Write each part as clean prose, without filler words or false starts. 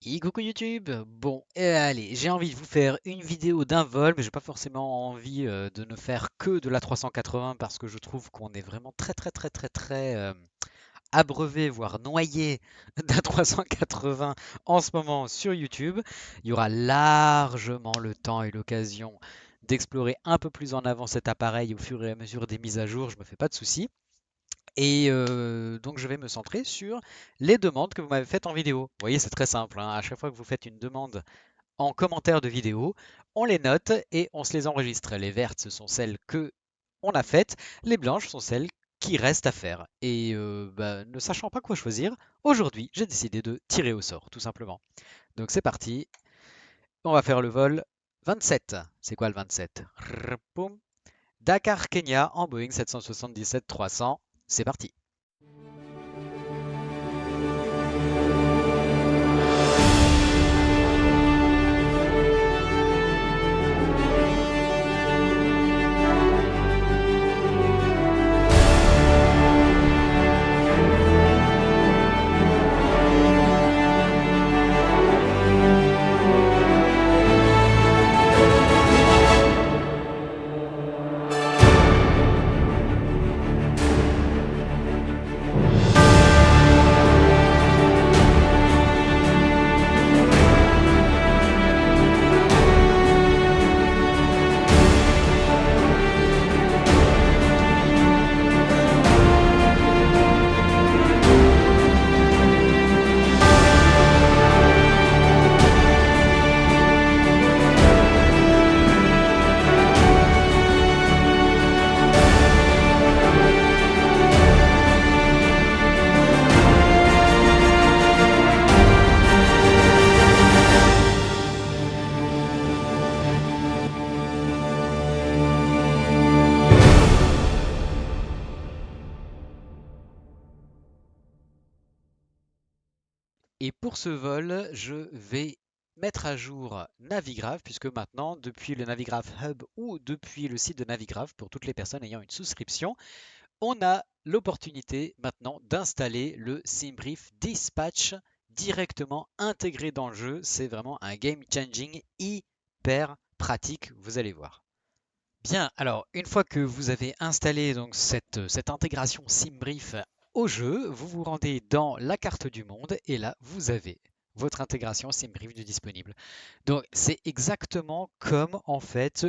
Et coucou YouTube! Bon, allez, j'ai envie de vous faire une vidéo d'un vol, mais j'ai pas forcément envie de ne faire que de la 380 parce que je trouve qu'on est vraiment très abreuvé, voire noyé d'un 380 en ce moment sur YouTube. Il y aura largement le temps et l'occasion d'explorer un peu plus en avant cet appareil au fur et à mesure des mises à jour, je me fais pas de soucis. Et donc je vais me centrer sur les demandes que vous m'avez faites en vidéo. Vous voyez, c'est très simple, hein. À chaque fois que vous faites une demande en commentaire de vidéo, on les note et on se les enregistre. Les vertes, ce sont celles que on a faites, les blanches sont celles qui restent à faire. Et ne sachant pas quoi choisir, aujourd'hui, j'ai décidé de tirer au sort, tout simplement. Donc c'est parti, on va faire le vol 27. C'est quoi le 27? Poum. Dakar, Kenya, en Boeing 777-300. C'est parti. Et pour ce vol, je vais mettre à jour Navigraph, puisque maintenant, depuis le Navigraph Hub ou depuis le site de Navigraph, pour toutes les personnes ayant une souscription, on a l'opportunité maintenant d'installer le SimBrief Dispatch directement intégré dans le jeu. C'est vraiment un game changing hyper pratique, vous allez voir. Bien, alors une fois que vous avez installé donc cette intégration SimBrief au jeu, vous vous rendez dans la carte du monde et là vous avez votre intégration SimBrief de disponible. Donc c'est exactement comme en fait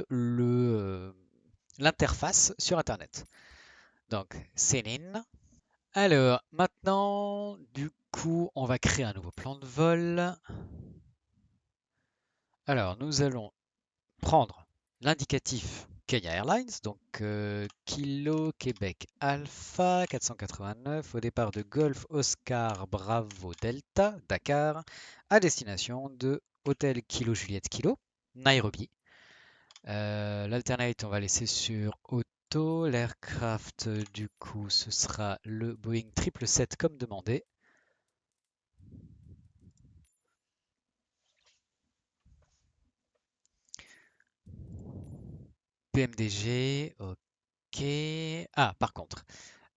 l'interface sur Internet. Donc sign in. Alors maintenant, du coup, on va créer un nouveau plan de vol. Alors nous allons prendre l'indicatif Kenya Airlines, donc Kilo Québec Alpha 489 au départ de Golf Oscar Bravo Delta Dakar à destination de Hôtel Kilo Juliette Kilo Nairobi. L'alternate on va laisser sur auto. L'aircraft du coup ce sera le Boeing 777 comme demandé. PMDG, ok. Ah, par contre,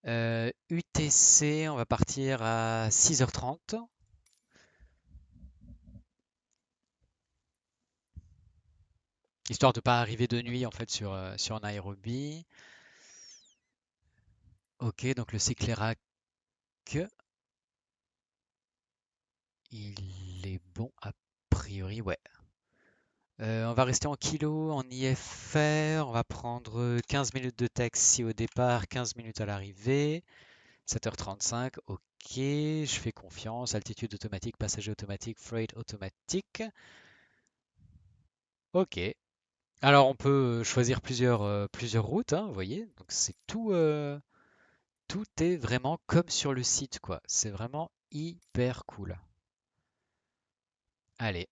UTC, on va partir à 6h30, histoire de ne pas arriver de nuit en fait sur Nairobi. Ok, donc le Cyclerac, il est bon a priori, ouais. On va rester en kilo, en IFR, on va prendre 15 minutes de taxi au départ, 15 minutes à l'arrivée. 7h35, ok, je fais confiance. Altitude automatique, passager automatique, freight automatique. Ok. Alors on peut choisir plusieurs routes, hein, vous voyez. Donc c'est tout est vraiment comme sur le site, quoi. C'est vraiment hyper cool. Allez,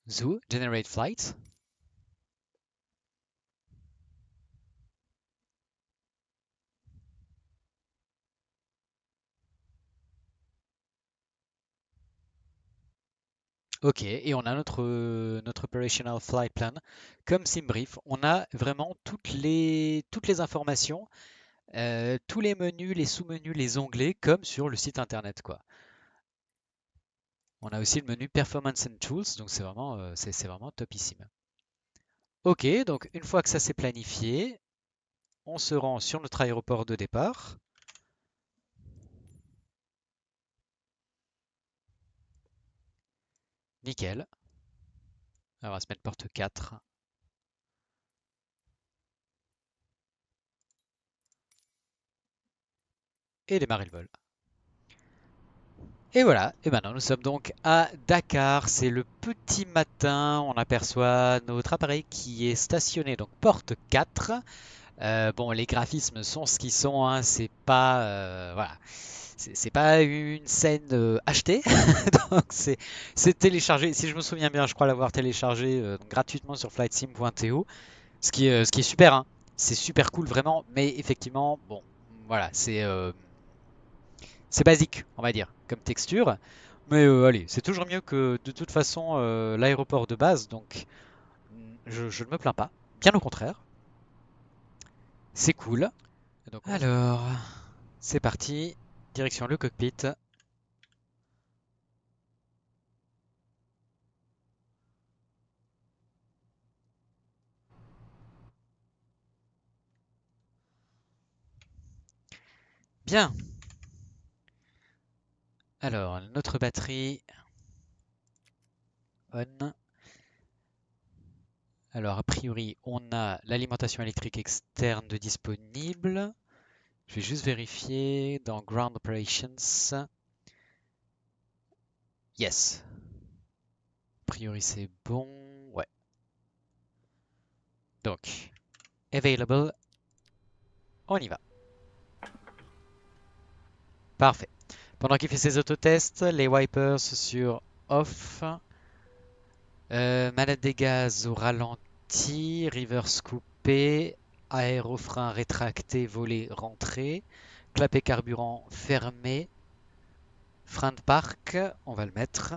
Zoo, Generate Flight. Ok, et on a notre Operational Flight Plan. Comme SimBrief, on a vraiment toutes les informations, tous les menus, les sous-menus, les onglets, comme sur le site internet, quoi. On a aussi le menu Performance and Tools, donc c'est vraiment topissime. Ok, donc une fois que ça s'est planifié, on se rend sur notre aéroport de départ. Nickel. On va se mettre porte 4 et démarrer le vol. Et voilà, et maintenant nous sommes donc à Dakar, c'est le petit matin, on aperçoit notre appareil qui est stationné, donc porte 4. Bon, les graphismes sont ce qu'ils sont, hein, c'est pas, voilà, c'est pas une scène achetée, donc c'est téléchargé, si je me souviens bien, je crois l'avoir téléchargé donc gratuitement sur flightsim.to, ce qui est super, hein, c'est super cool vraiment, mais effectivement, bon, voilà, c'est basique, on va dire, comme texture. Mais allez, c'est toujours mieux que de toute façon l'aéroport de base, donc je ne me plains pas. Bien au contraire, c'est cool. Alors, c'est parti. Direction le cockpit. Bien. Alors, notre batterie on. Alors, a priori, on a l'alimentation électrique externe de disponible. Je vais juste vérifier dans Ground Operations. Yes. A priori, c'est bon. Ouais. Donc, available. On y va. Parfait. Pendant qu'il fait ses autotests, les wipers sur off. Manette des gaz au ralenti, reverse coupé, aérofrein rétracté, volet rentré, clapet carburant fermé, frein de parc, on va le mettre.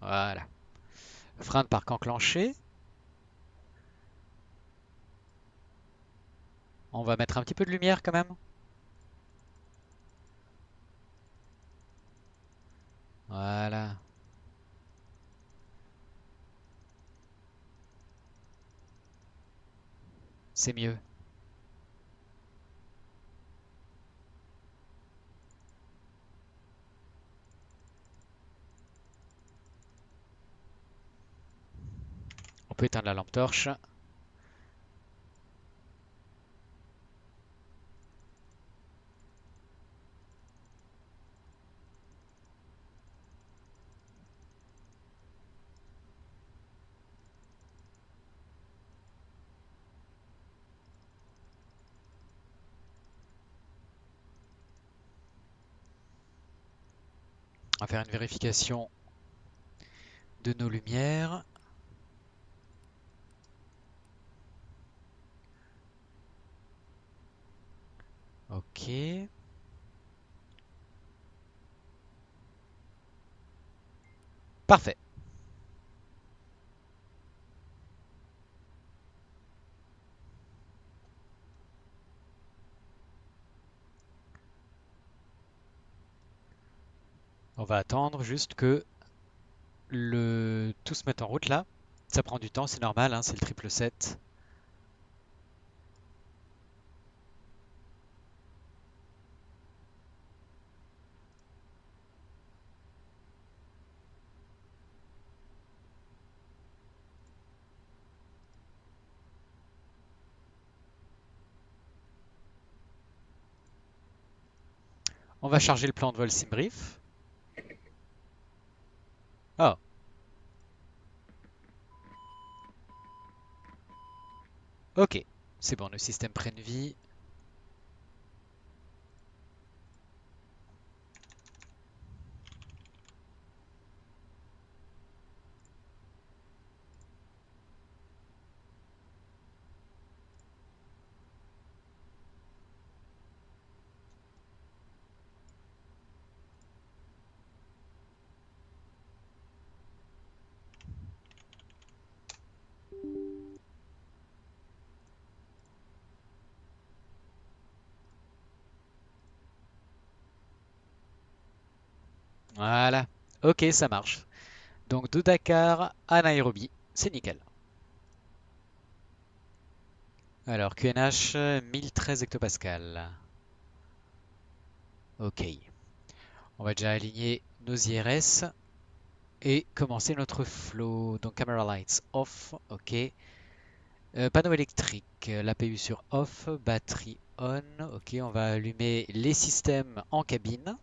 Voilà. Frein de parc enclenché. On va mettre un petit peu de lumière quand même. Voilà. C'est mieux. On peut éteindre la lampe torche. On va faire une vérification de nos lumières. Ok. Parfait. On va attendre juste que tout se mette en route là. Ça prend du temps, c'est normal, hein, c'est le 777. On va charger le plan de vol SimBrief. Oh, ok. C'est bon, le système prenne vie. Voilà. Ok, ça marche. Donc de Dakar à Nairobi, c'est nickel. Alors QNH 1013 hectopascal. Ok. On va déjà aligner nos IRS et commencer notre flow. Donc camera lights off. Ok. Panneau électrique, l'APU sur off, batterie on. Ok, on va allumer les systèmes en cabine.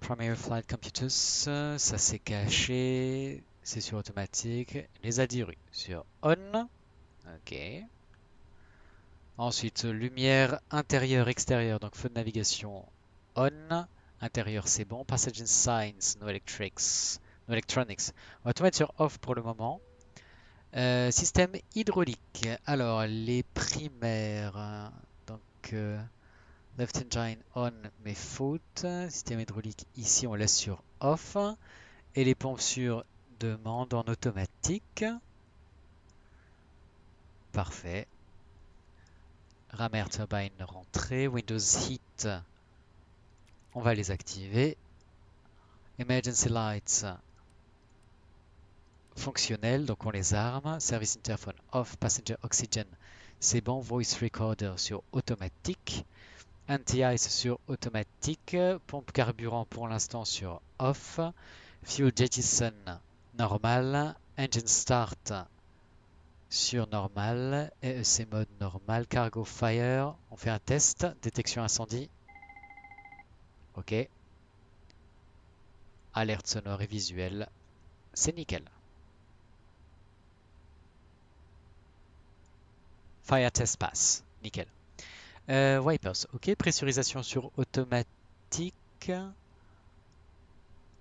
Primary Flight Computers, ça c'est caché, c'est sur automatique. Les ADIRU sur on. Ok. Ensuite, lumière intérieure, extérieure, donc feu de navigation on. Intérieur c'est bon. Passenger signs, no electrics, no electronics. On va tout mettre sur off pour le moment. Système hydraulique. Alors, les primaires. Donc, left engine on, mais faute. Système hydraulique, ici, on laisse sur off. Et les pompes sur demande en automatique. Parfait. Ram air turbine rentrée. Windows heat, on va les activer. Emergency lights fonctionnels, donc on les arme. Service interphone off. Passenger oxygen, c'est bon. Voice recorder sur automatique. Anti-ice sur automatique. Pompe carburant pour l'instant sur off. Fuel jettison normal. Engine start sur normal. EEC mode normal. Cargo fire, on fait un test. Détection incendie. Ok. Alerte sonore et visuelle. C'est nickel. Fire test pass. Nickel. Wipers. Ok. Pressurisation sur automatique.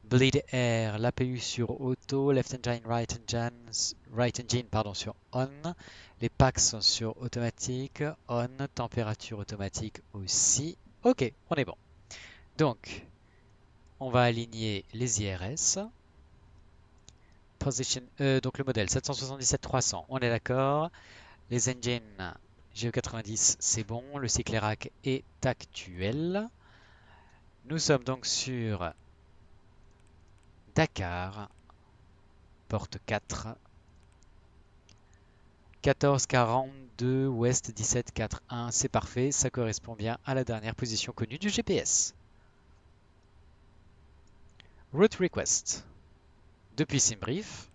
Bleed Air, l'APU sur auto, Left Engine, Right Engine pardon, sur on. Les packs sont sur automatique, on, température automatique aussi. Ok, on est bon. Donc, on va aligner les IRS. Position, donc le modèle 777-300, on est d'accord. Les engines GE90, c'est bon. Le cycle Rack est actuel. Nous sommes donc sur Dakar, porte 4. 1442 ouest 1741, c'est parfait, ça correspond bien à la dernière position connue du GPS. Route request. Depuis Simbrief.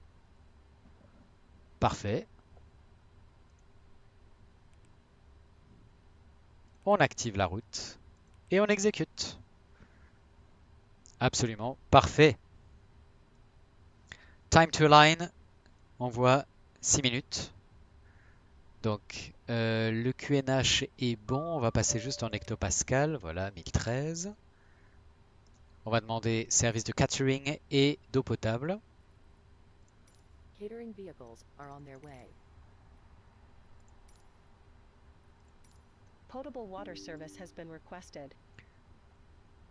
Parfait. On active la route et on exécute. Absolument parfait. Time to align, on voit 6 minutes. Donc le QNH est bon, on va passer juste en hectopascal, voilà 1013. On va demander service de catering et d'eau potable. Catering vehicles are on their way. Potable water service has been requested.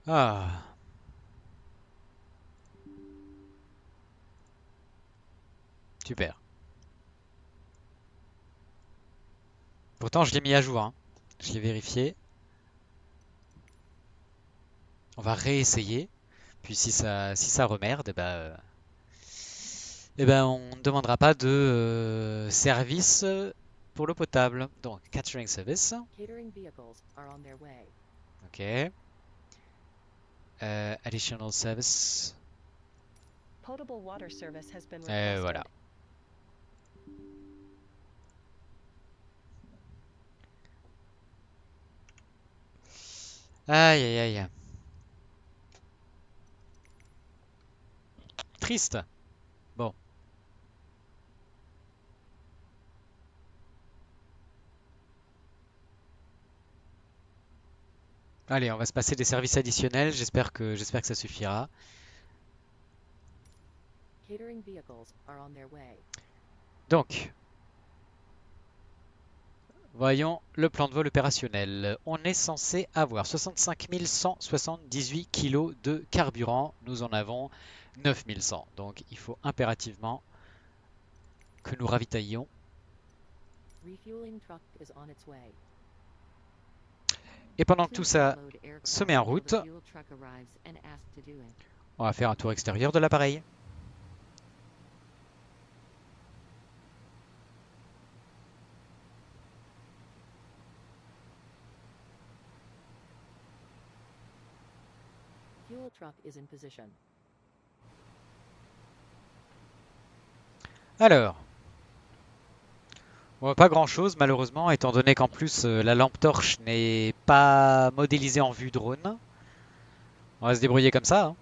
Ah, super. Pourtant, je l'ai mis à jour, hein. Je l'ai vérifié. On va réessayer. Puis si ça remerde, on ne demandera pas de service pour l'eau potable. Donc, catering service. Catering vehicles are on their way. Ok. Additional service. Potable water service has been Et requested. voilà. Aïe, aïe, aïe. Triste. Bon. Allez, on va se passer des services additionnels. J'espère que ça suffira. Catering vehicles are on their way. Donc, voyons le plan de vol opérationnel. On est censé avoir 65 178 kg de carburant. Nous en avons 9100. Donc il faut impérativement que nous ravitaillions. Refueling truck is on its way. Et pendant que tout Please ça unload se aircraft met en until the route, fuel truck arrives and ask to do it. on va faire un tour extérieur de l'appareil. Fuel truck is in position. Alors, bon, pas grand-chose malheureusement, étant donné qu'en plus la lampe torche n'est pas modélisée en vue drone. On va se débrouiller comme ça, hein.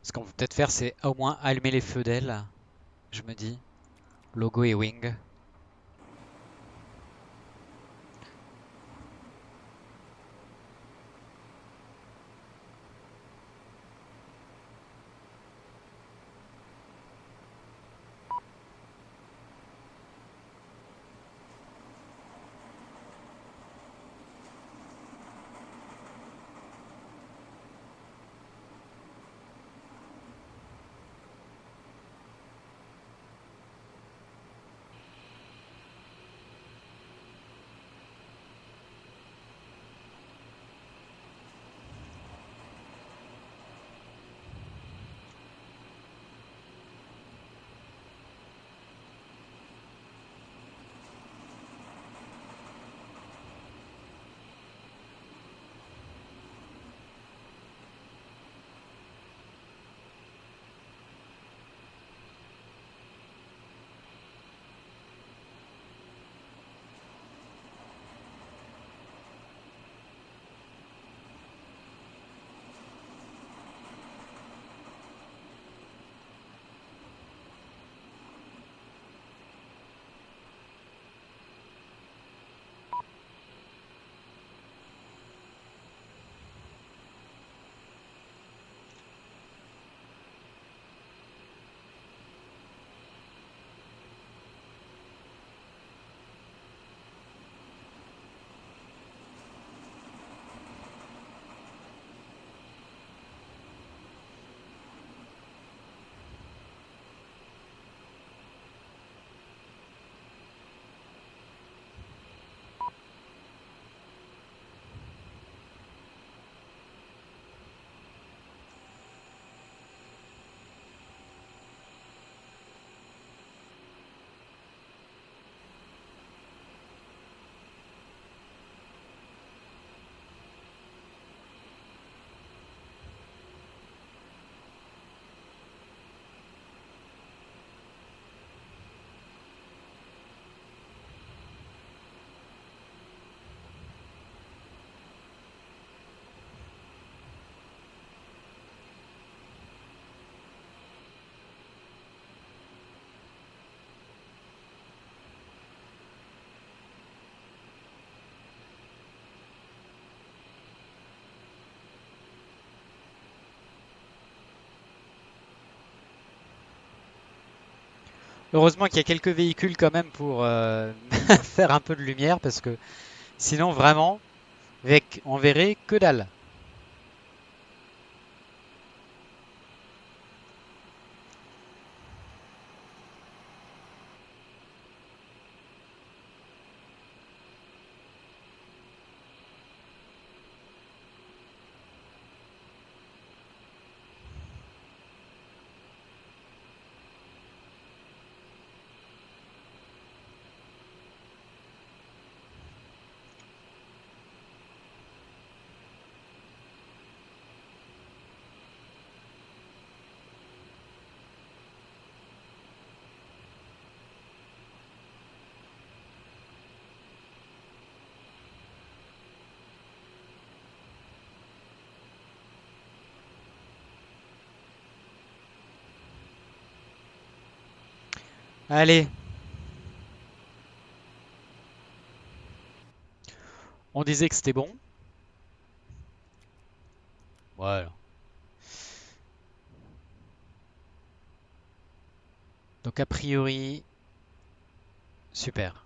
Ce qu'on peut peut-être faire, c'est au moins allumer les feux d'aile, je me dis. Logo et wing. Heureusement qu'il y a quelques véhicules quand même pour faire un peu de lumière parce que sinon vraiment, avec on verrait que dalle. Allez, on disait que c'était bon. Voilà. Donc a priori, super.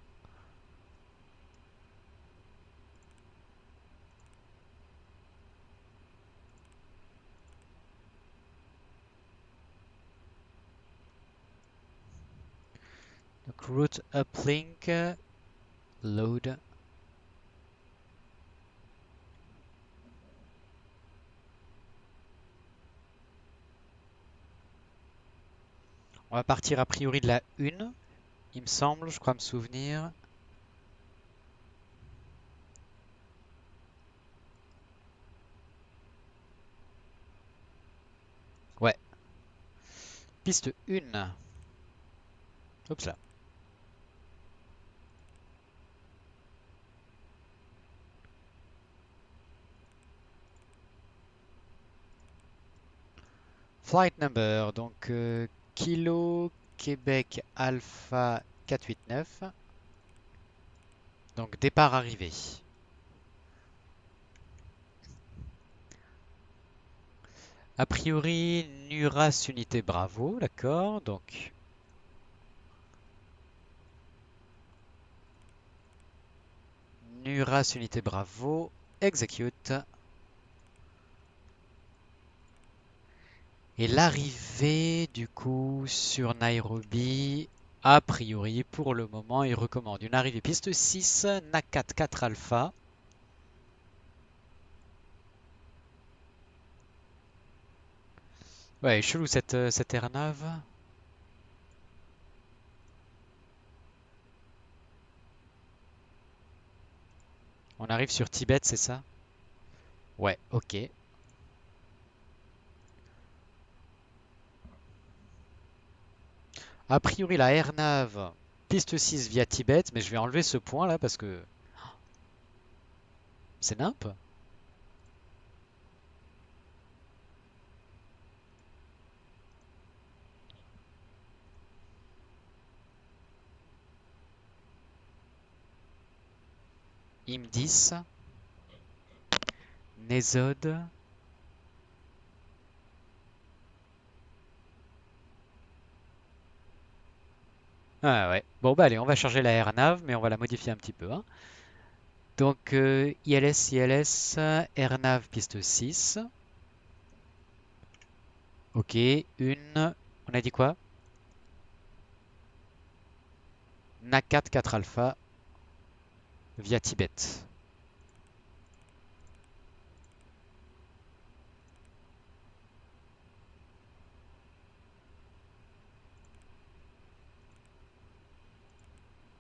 Donc route uplink, load. On va partir a priori de la 1, il me semble, je crois me souvenir. Ouais, piste 1. Oups là. Flight number, donc Kilo Québec Alpha 489. Donc départ arrivé. A priori, Nuras unité Bravo, d'accord. Donc Nuras unité Bravo, execute. Et l'arrivée, du coup, sur Nairobi, a priori, pour le moment, il recommande une arrivée piste 6, NAC 4 Alpha. Ouais, chelou cette aéronave. On arrive sur Tibet, c'est ça? Ouais, ok. A priori, la airnav, piste 6 via Tibet, mais je vais enlever ce point là parce que c'est nimp. IM10, Nezod. Ah ouais. Bon bah allez, on va charger la airnav, mais on va la modifier un petit peu, hein. Donc ILS, airnav piste 6. Ok, une. On a dit quoi? NAC 4 Alpha via Tibet.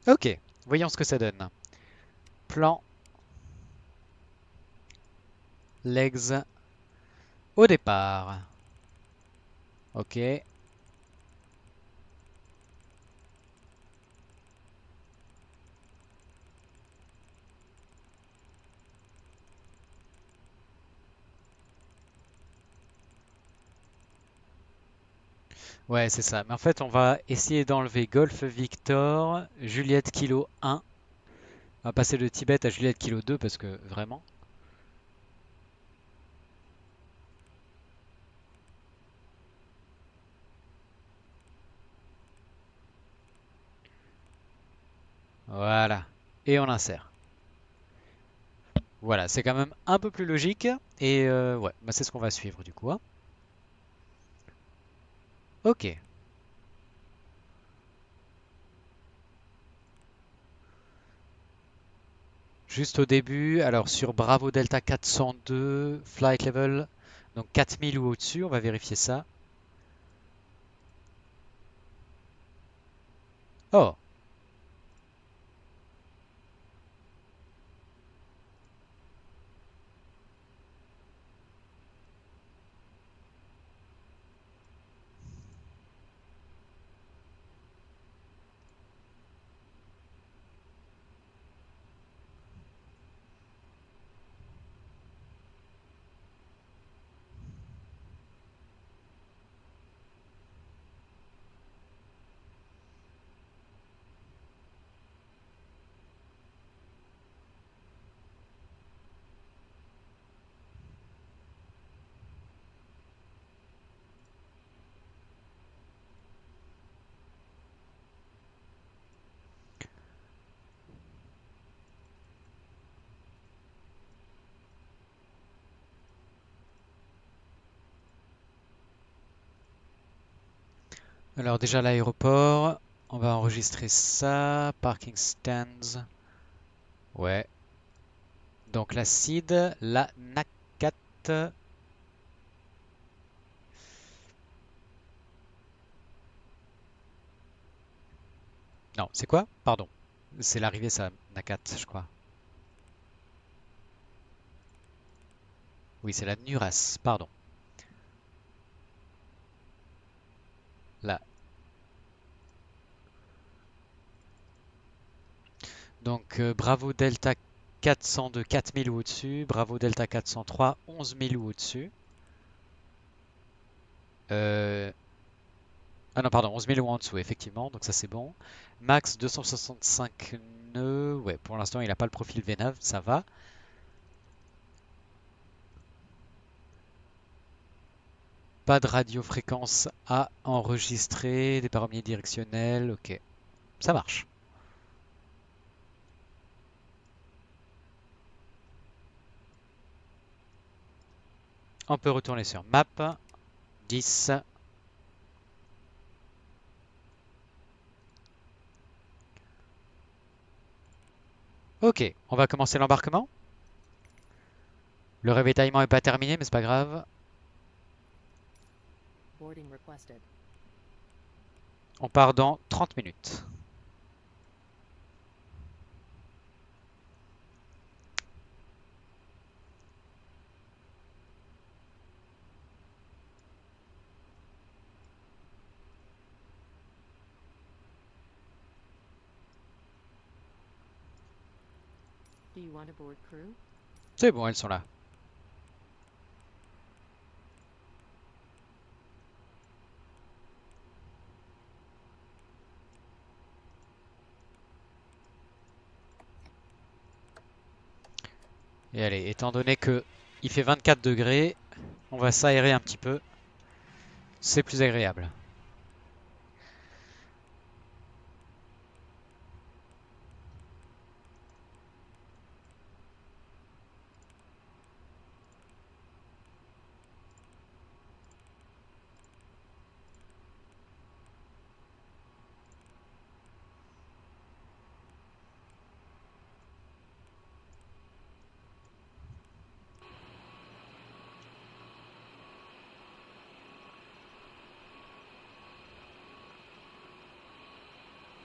Ok, voyons ce que ça donne. Plan, legs, au départ. Ok. Ouais, c'est ça. Mais en fait, on va essayer d'enlever Golf Victor, Juliette Kilo 1. On va passer de Tibet à Juliette Kilo 2 parce que vraiment. Voilà. Et on insère. Voilà, c'est quand même un peu plus logique. Et ouais, bah, c'est ce qu'on va suivre du coup, hein. Ok. Juste au début, alors sur Bravo Delta 402, flight level, donc 4000 ou au-dessus, on va vérifier ça. Oh, Alors déjà l'aéroport, on va enregistrer ça. Parking stands. Ouais. Donc la CID, la NACAT. Non, c'est quoi? Pardon. C'est l'arrivée, ça, NACAT, je crois. Oui, c'est la NURAS, pardon. Là. Donc Bravo Delta 402, 4000 ou au-dessus. Bravo Delta 403, 11 000 ou au-dessus. Euh, Ah non, pardon, 11 000 ou en dessous, effectivement, donc ça c'est bon. Max 265 nœuds, ouais, pour l'instant il n'a pas le profil V9, ça va. Pas de radiofréquence à enregistrer, des paramètres omnidirectionnels, ok, ça marche. On peut retourner sur Map, 10. Ok, on va commencer l'embarquement. Le ravitaillement n'est pas terminé, mais c'est pas grave. Boarding requested. On part dans 30 minutes. Do you want to board crew? C'est bon, elles sont là. Et allez, étant donné que il fait 24 degrés, on va s'aérer un petit peu. C'est plus agréable.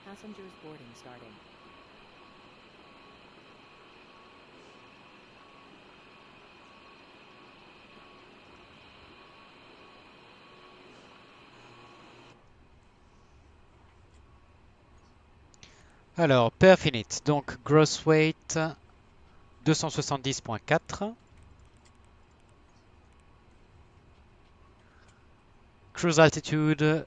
Passengers boarding starting. Alors, per finite, donc gross weight 270,4. Cruise altitude,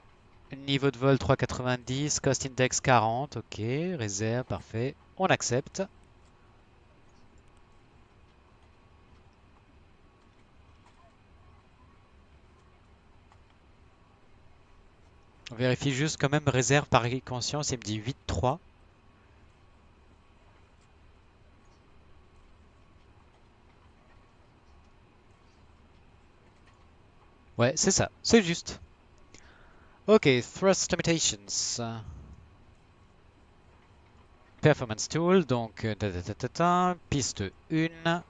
niveau de vol 390, cost index 40, ok, réserve, parfait. On accepte. On vérifie juste quand même réserve par conscience, il me dit 8,3. Ouais, c'est ça, c'est juste. Ok, thrust limitations. Performance tool, donc piste 1.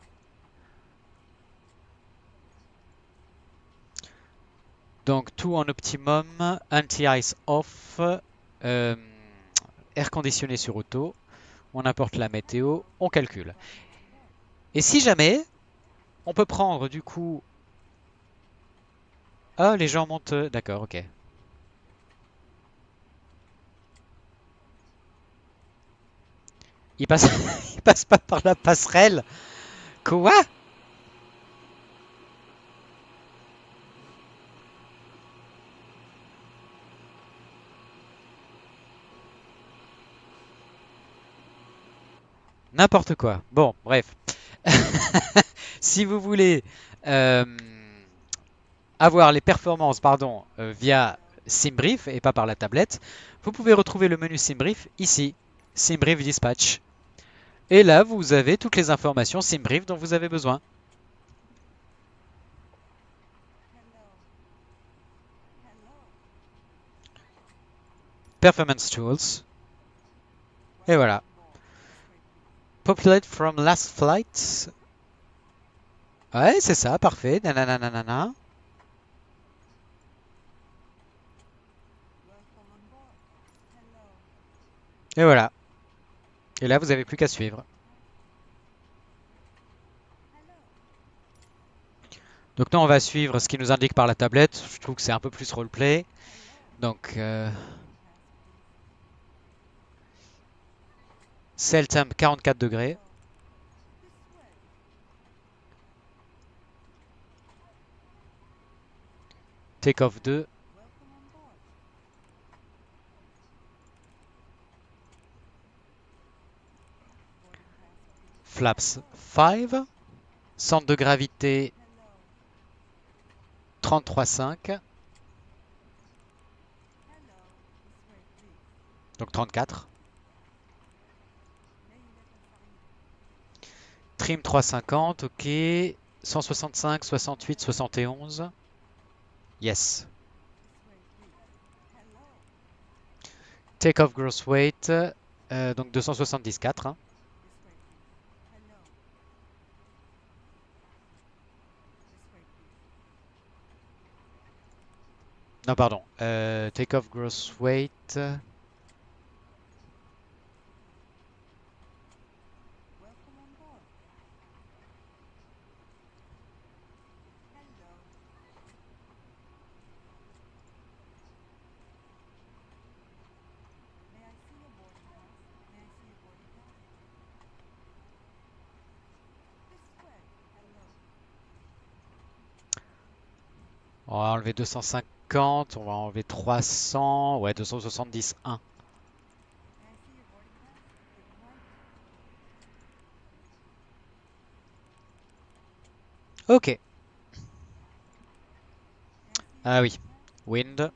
Donc tout en optimum, anti-ice off, euh, air conditionné sur auto, on importe la météo, on calcule. Et si jamais, on peut prendre du coup... Ah, les gens montent... D'accord, ok. Ils passent... Ils passent pas par la passerelle. Quoi? N'importe quoi. Bon, bref. Si vous voulez euh, avoir les performances, pardon, via SimBrief et pas par la tablette, vous pouvez retrouver le menu SimBrief ici, SimBrief Dispatch. Et là, vous avez toutes les informations SimBrief dont vous avez besoin. Performance Tools. Et voilà. Populate from last flight. Ouais, c'est ça, parfait. Nanana, nanana. Et voilà. Et là, vous n'avez plus qu'à suivre. Donc nous, on va suivre ce qui nous indique par la tablette. Je trouve que c'est un peu plus roleplay. Donc, Sail temp 44 degrés. Take off 2. Flaps 5. Centre de gravité 33,5. Donc 34. Trim 350, ok. 165, 68, 71. Yes. Take off gross weight. Donc 274. Hein. Non, pardon. Take off gross weight. On va enlever 250. On va enlever 300. Ouais, 270. 1. Ok. Ah oui. Wind.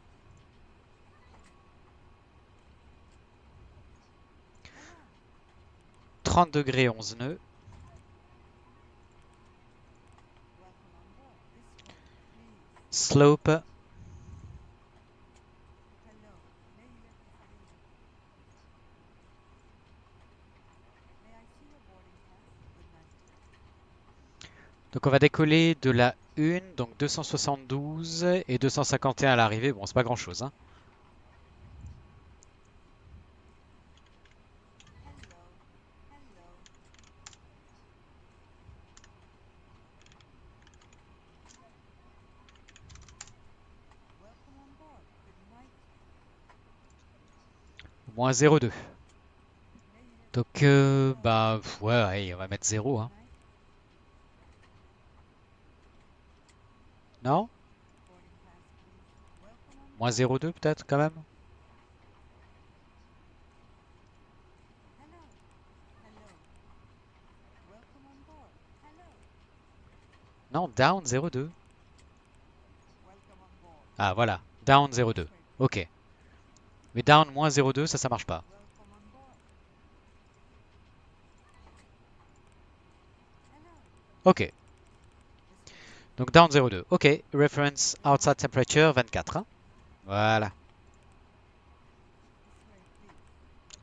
30 degrés 11 nœuds. Slope. Donc on va décoller de la 1, donc 272 et 251 à l'arrivée. Bon, c'est pas grand chose, hein. Moins 0,2. Donc, bah, ouais, allez, on va mettre 0, hein. Non? Moins 0,2 peut-être quand même? Non, down 0,2. Ah, voilà. Down 0,2. Ok. Mais down moins 0,2, ça marche pas. Ok. Donc down 0,2. Ok. Reference outside temperature 24. Hein. Voilà.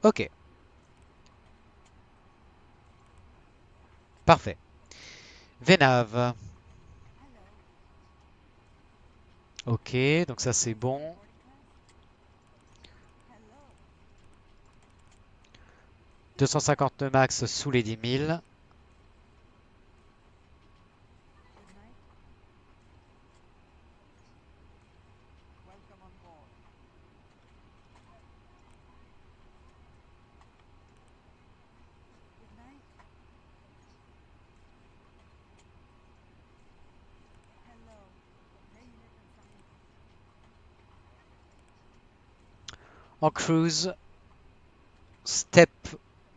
Ok. Parfait. VNAV. Ok, donc ça c'est bon. 259 max sous les 10 000. En cruise, step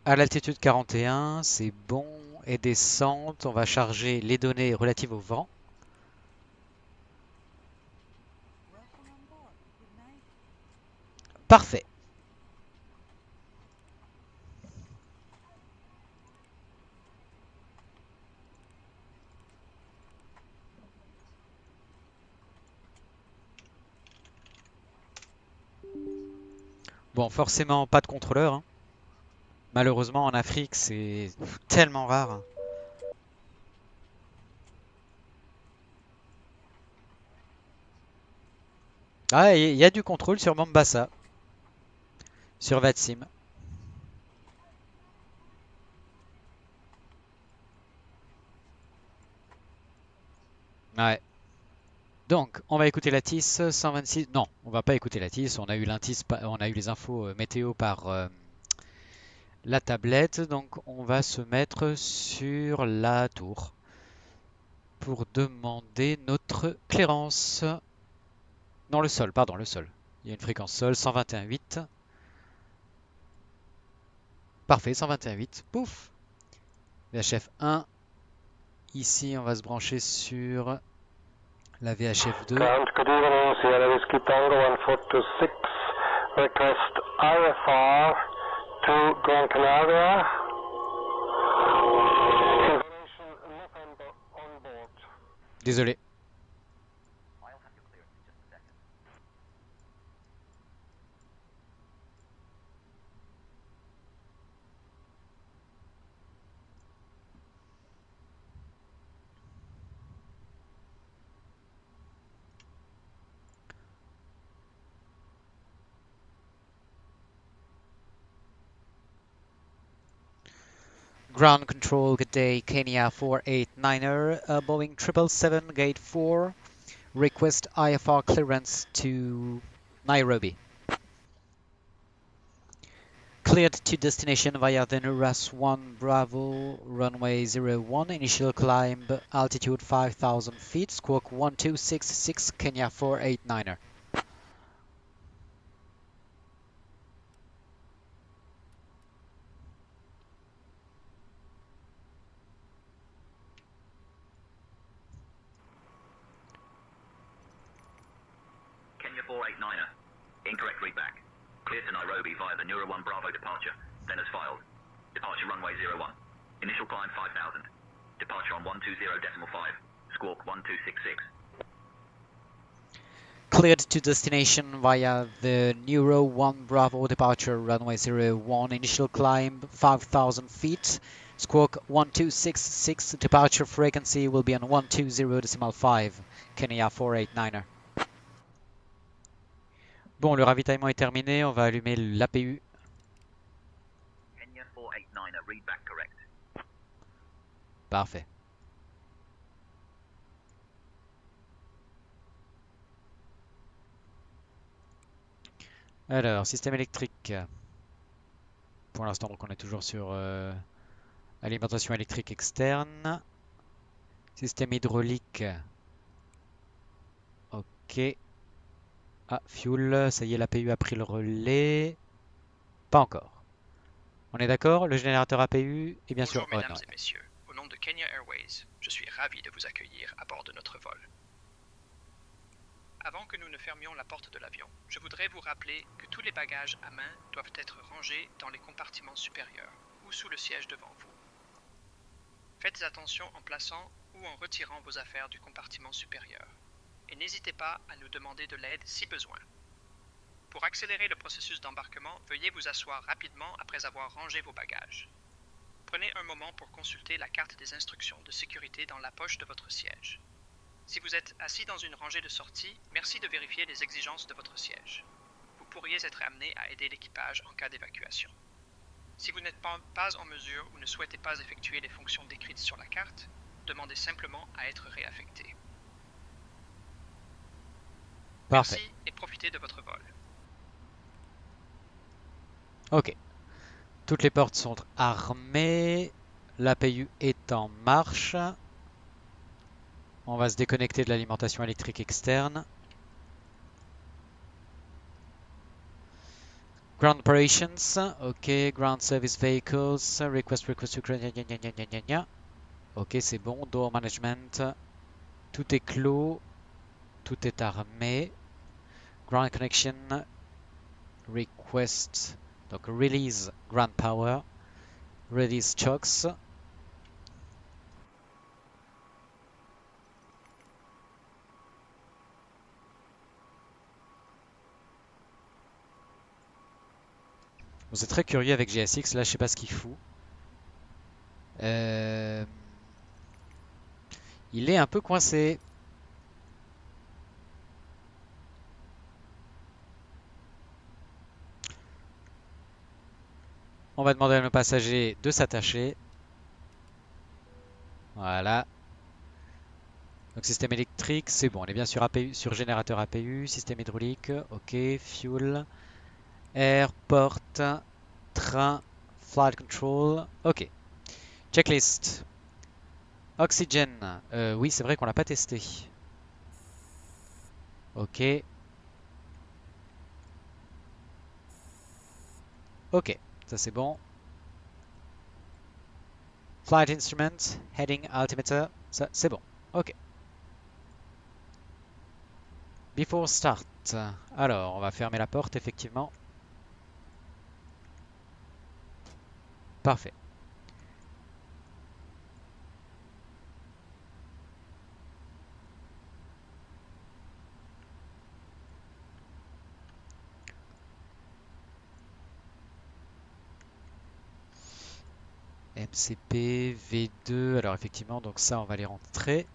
à l'altitude 41, c'est bon. Et descente, on va charger les données relatives au vent. Parfait. Bon, forcément pas de contrôleur, hein. Malheureusement en Afrique c'est tellement rare. Ah, il y a du contrôle sur Mombasa, sur Vatsim. Ouais. Donc, on va écouter la TIS 126. Non, on va pas écouter la TIS. On a eu on a eu les infos météo par la tablette. Donc, on va se mettre sur la tour pour demander notre clairance. Non, le sol, pardon, le sol. Il y a une fréquence sol 121.8. Parfait, 121.8. Pouf. VHF 1. Ici, on va se brancher sur la VHF 2. Ground, good evening, Sierra Whiskey Tango 1426. Request IFR to Gran Canaria. Information November on board. Désolé. Ground control, good day, Kenya 489er, Boeing 777, gate 4. Request IFR clearance to Nairobi. Cleared to destination via the Nuras 1 Bravo, runway 01, initial climb, altitude 5,000 feet, squawk 1266, Kenya 489er. Kenya 489er. Incorrect readback. Cleared to Nairobi via the Nura 1 Bravo departure. Then as filed. Departure runway 01. Initial climb 5,000. Departure on 120.5. Squawk 1266. Cleared to destination via the Neuro 1 Bravo departure, runway 01, initial climb 5,000 feet, squawk 1266, departure frequency will be on 120.5, Kenya 489er. Bon, le ravitaillement est terminé, on va allumer l'APU. Kenya 489er. Readback correct. Parfait. Alors, système électrique. Pour l'instant, donc on est toujours sur alimentation électrique externe. Système hydraulique. Ok. Ah, fuel, ça y est, l'APU a pris le relais. Pas encore. On est d'accord? Le générateur APU est bien sûr Bonjour on. mesdames et messieurs, au nom de Kenya Airways, je suis ravi de vous accueillir à bord de notre vol. Avant que nous ne fermions la porte de l'avion, je voudrais vous rappeler que tous les bagages à main doivent être rangés dans les compartiments supérieurs ou sous le siège devant vous. Faites attention en plaçant ou en retirant vos affaires du compartiment supérieur et n'hésitez pas à nous demander de l'aide si besoin. Pour accélérer le processus d'embarquement, veuillez vous asseoir rapidement après avoir rangé vos bagages. Prenez un moment pour consulter la carte des instructions de sécurité dans la poche de votre siège. Si vous êtes assis dans une rangée de sortie, merci de vérifier les exigences de votre siège. Vous pourriez être amené à aider l'équipage en cas d'évacuation. Si vous n'êtes pas en mesure ou ne souhaitez pas effectuer les fonctions décrites sur la carte, demandez simplement à être réaffecté. Parfait. Merci et profitez de votre vol. Ok. Toutes les portes sont armées. L'APU est en marche. On va se déconnecter de l'alimentation électrique externe. Ground operations. Ok. Ground service vehicles. Request. Ok, c'est bon. Door management. Tout est clos. Tout est armé. Ground connection. Request. Donc release ground power. Release chocks. Bon, c'est très curieux avec GSX, là je sais pas ce qu'il fout. Euh, Il est un peu coincé. On va demander à nos passagers de s'attacher. Voilà. Donc système électrique, c'est bon, on est bien sur APU, sur générateur APU, système hydraulique, ok, fuel, air, porte, train, flight control, ok. Checklist. Oxygène, oui c'est vrai qu'on l'a pas testé. Ok. Ok, ça c'est bon. Flight instrument, heading altimeter, ça c'est bon. Ok. Before start. Alors, on va fermer la porte effectivement. Parfait. MCP, V2, alors effectivement, donc ça on va les rentrer.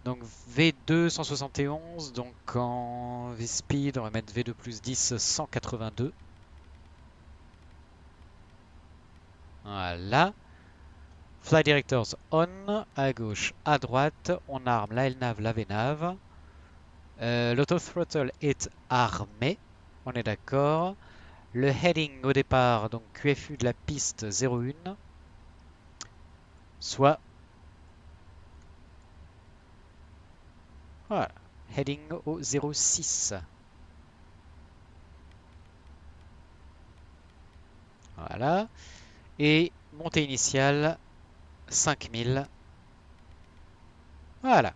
Donc V2 171, donc en V-Speed on va mettre V2 plus 10 182. Voilà. Flight Directors on, à gauche, à droite, on arme la LNAV, la VNAV. L'autothrottle est armé, on est d'accord. Le heading au départ, donc QFU de la piste 01, soit voilà, heading au 06. Voilà. Et montée initiale 5000. Voilà.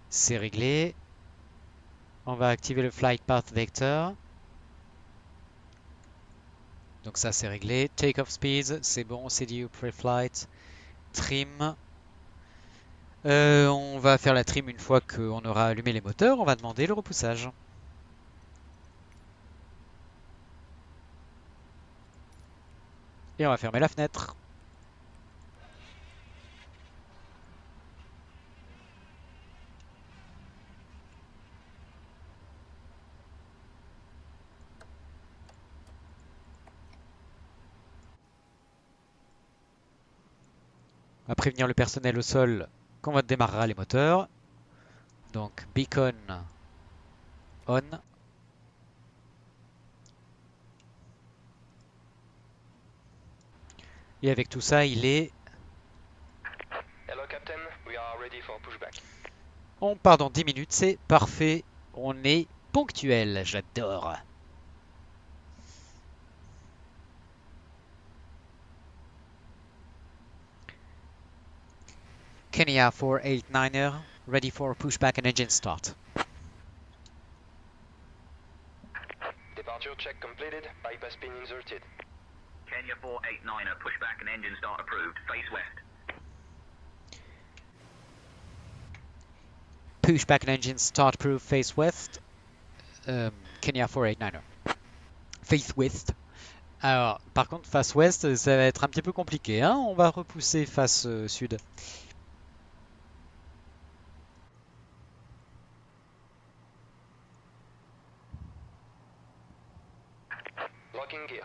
C'est réglé. On va activer le Flight Path Vector. Donc ça c'est réglé. Take-off speed, c'est bon. CDU pre-flight. Trim. On va faire la trim une fois qu'on aura allumé les moteurs. On va demander le repoussage. Et on va fermer la fenêtre. On va prévenir le personnel au sol qu'on démarrera les moteurs. Donc beacon on. Et avec tout ça, il est... Hello Captain, we are ready for pushback. On part dans 10 minutes, c'est parfait. On est ponctuel, j'adore. Kenya 489er, ready for pushback and engine start. Departure check completed, bypass pin inserted. Kenya 489er, pushback and engine start approved. Face west. Pushback and engine start proof face west. Kenya 489er. Face west. Alors, par contre, face ouest, ça va être un petit peu compliqué, hein. On va repousser face sud. Locking gear.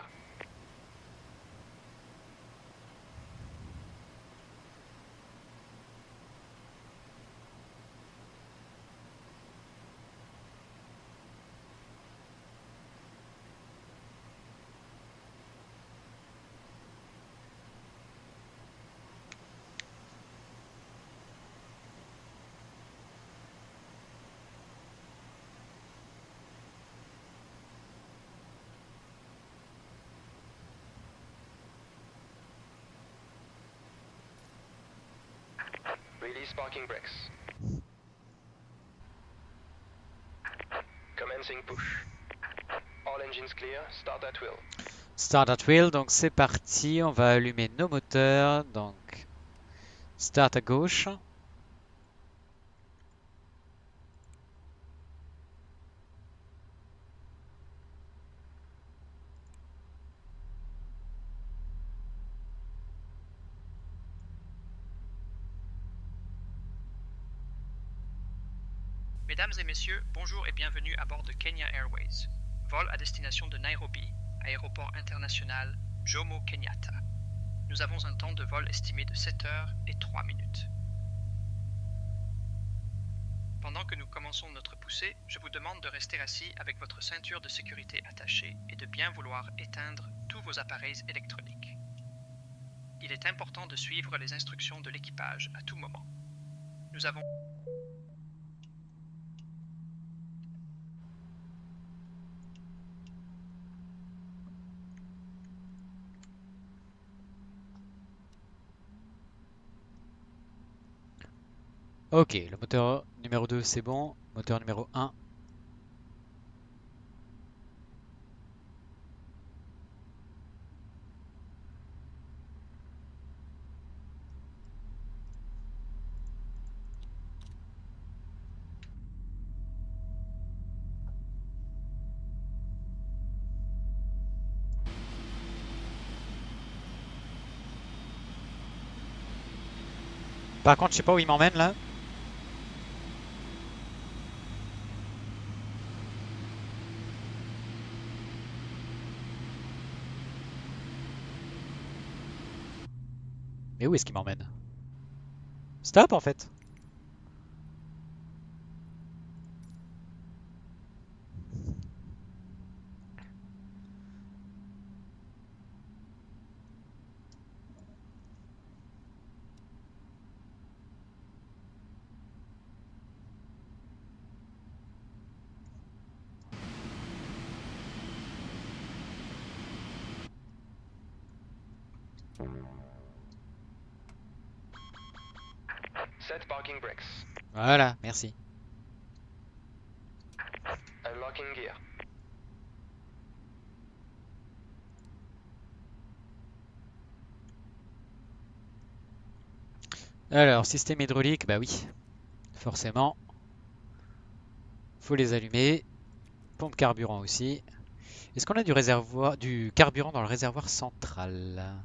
Release parking brakes. Commencing push. All engines clear, start at wheel. Start at wheel, donc c'est parti. On va allumer nos moteurs. Donc, start à gauche. Mesdames et messieurs, bonjour et bienvenue à bord de Kenya Airways. Vol à destination de Nairobi, aéroport international Jomo Kenyatta. Nous avons un temps de vol estimé de 7 heures et 3 minutes. Pendant que nous commençons notre poussée, je vous demande de rester assis avec votre ceinture de sécurité attachée et de bien vouloir éteindre tous vos appareils électroniques. Il est important de suivre les instructions de l'équipage à tout moment. Nous avons Ok, le moteur numéro 2 c'est bon. Moteur numéro 1. Par contre, je sais pas où il m'emmène là. Mais où est-ce qu'il m'emmène? Stop en fait. Set parking brakes. Voilà, merci. Unlocking gear. Alors, système hydraulique, bah oui, forcément. Faut les allumer. Pompe carburant aussi. Est-ce qu'on a du réservoir, du carburant dans le réservoir central?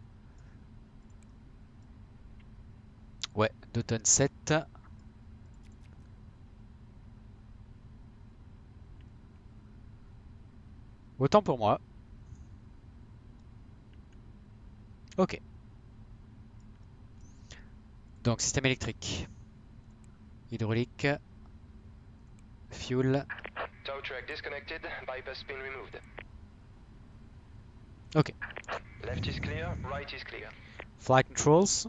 Ouais, 2 tonnes 7. Autant pour moi. Ok. Donc, système électrique. Hydraulique. Fuel. Tow truck disconnected. Bypass pin removed. Ok. Left is clear. Right is clear. Flight controls.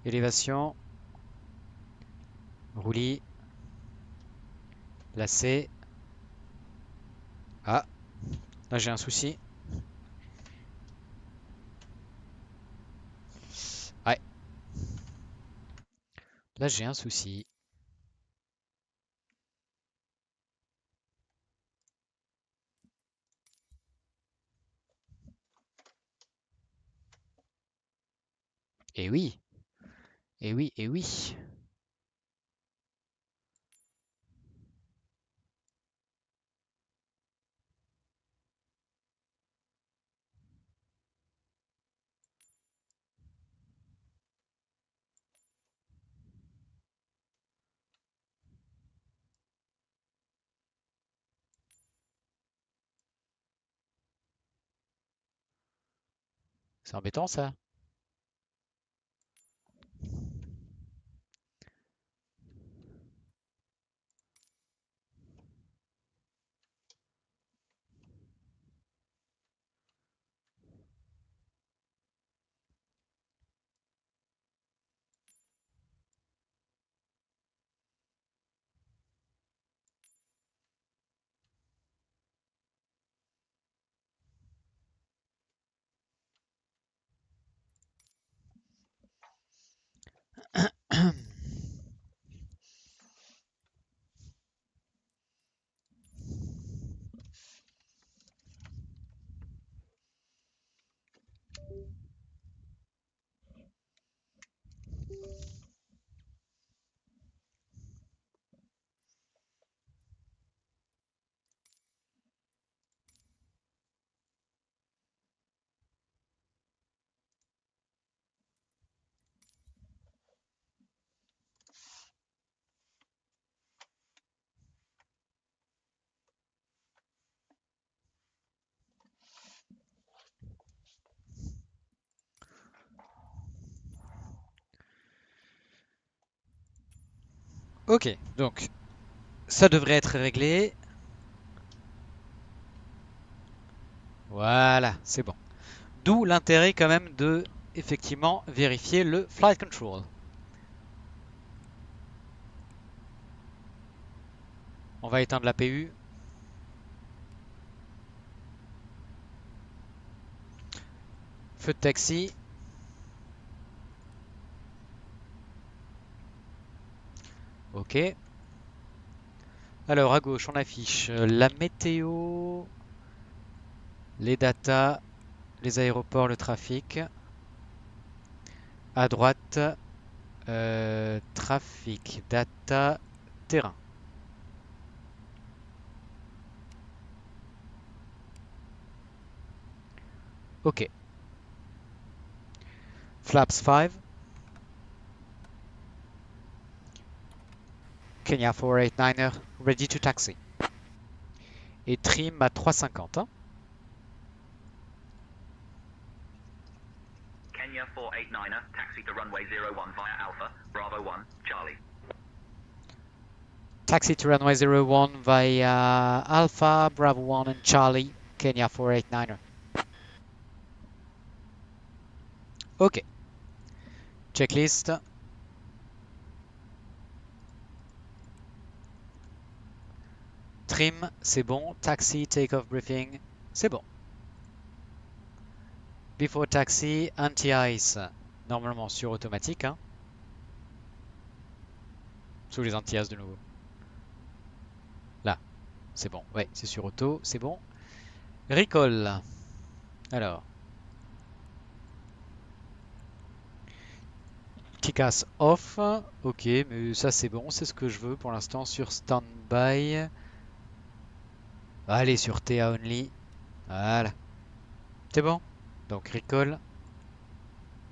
Élévation. Roulis. Lacet. Ah, là j'ai un souci. Ouais, là j'ai un souci. Et oui, et oui, et oui. C'est embêtant ça. Ok, donc ça devrait être réglé. Voilà, c'est bon. D'où l'intérêt quand même de effectivement vérifier le flight control. On va éteindre la PU. Feu de taxi. Ok. Alors à gauche, on affiche la météo, les datas, les aéroports, le trafic. À droite, trafic, data, terrain. Ok. Flaps 5. Kenya 489er, ready to taxi. Et trim à 350. Hein. Kenya 489er, taxi to runway 01 via Alpha, Bravo 1, Charlie. Taxi to runway 01 via Alpha, Bravo 1 and Charlie, Kenya 489er. Ok. Checklist. Trim, c'est bon. Taxi, take-off briefing, c'est bon. Before taxi, anti-ice, normalement sur automatique. Hein. Sous les anti-ice de nouveau. Là, c'est bon. Ouais, c'est sur auto, c'est bon. Recall. Alors. TCAS off. Ok, mais ça c'est bon, c'est ce que je veux pour l'instant sur standby. Allez, sur TA only. Voilà. C'est bon. Donc recall.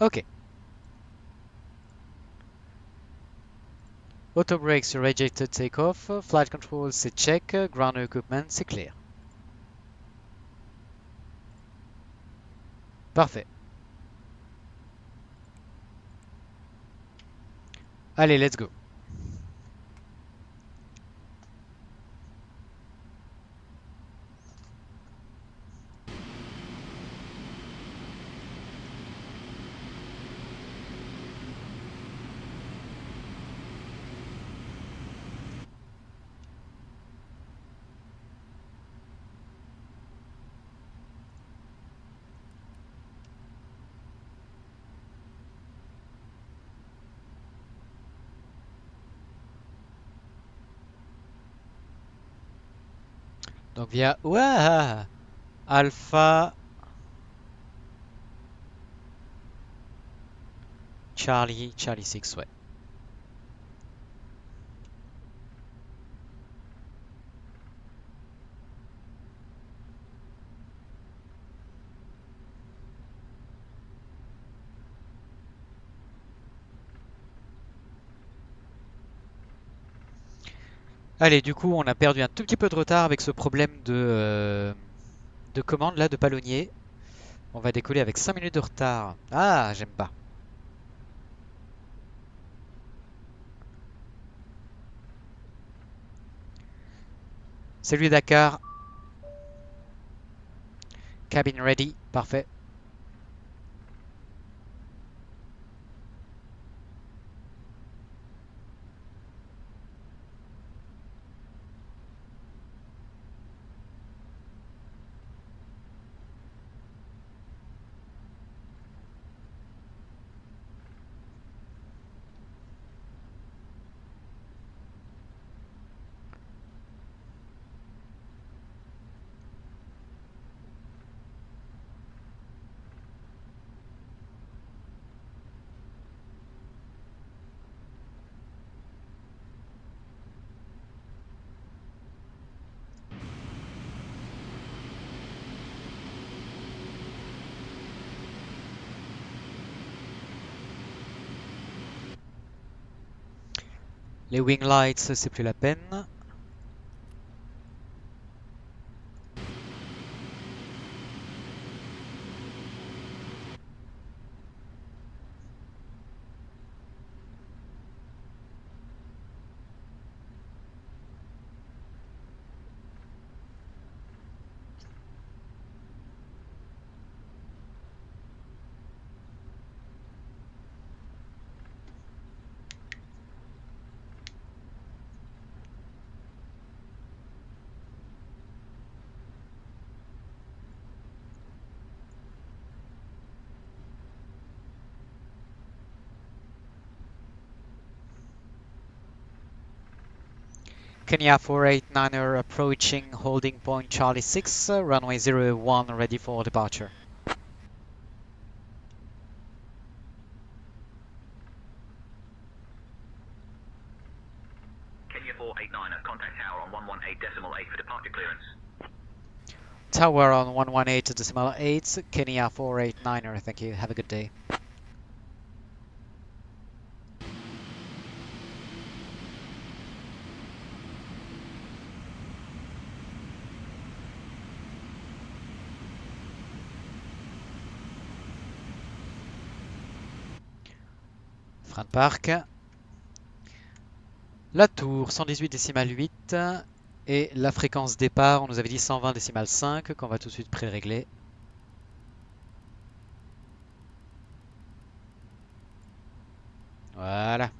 Ok. Auto brakes rejected takeoff. Flight control c'est check. Ground equipment c'est clear. Parfait. Allez, let's go. Donc via ouah, Alpha Charlie 6, ouais. Allez, du coup, on a perdu un tout petit peu de retard avec ce problème de commande là de palonnier. On va décoller avec 5 minutes de retard. Ah, j'aime pas. Salut Dakar. Cabin ready. Parfait. Les wing lights, c'est plus la peine. Kenya 489er approaching holding point Charlie 6, runway 01 ready for departure. Kenya 489er, contact tower on 118.8 for departure clearance. Tower on 118.8, Kenya 489er, thank you, have a good day. Frein de parc. La tour 118,8 et la fréquence départ, on nous avait dit 120,5 qu'on va tout de suite pré-régler. Voilà.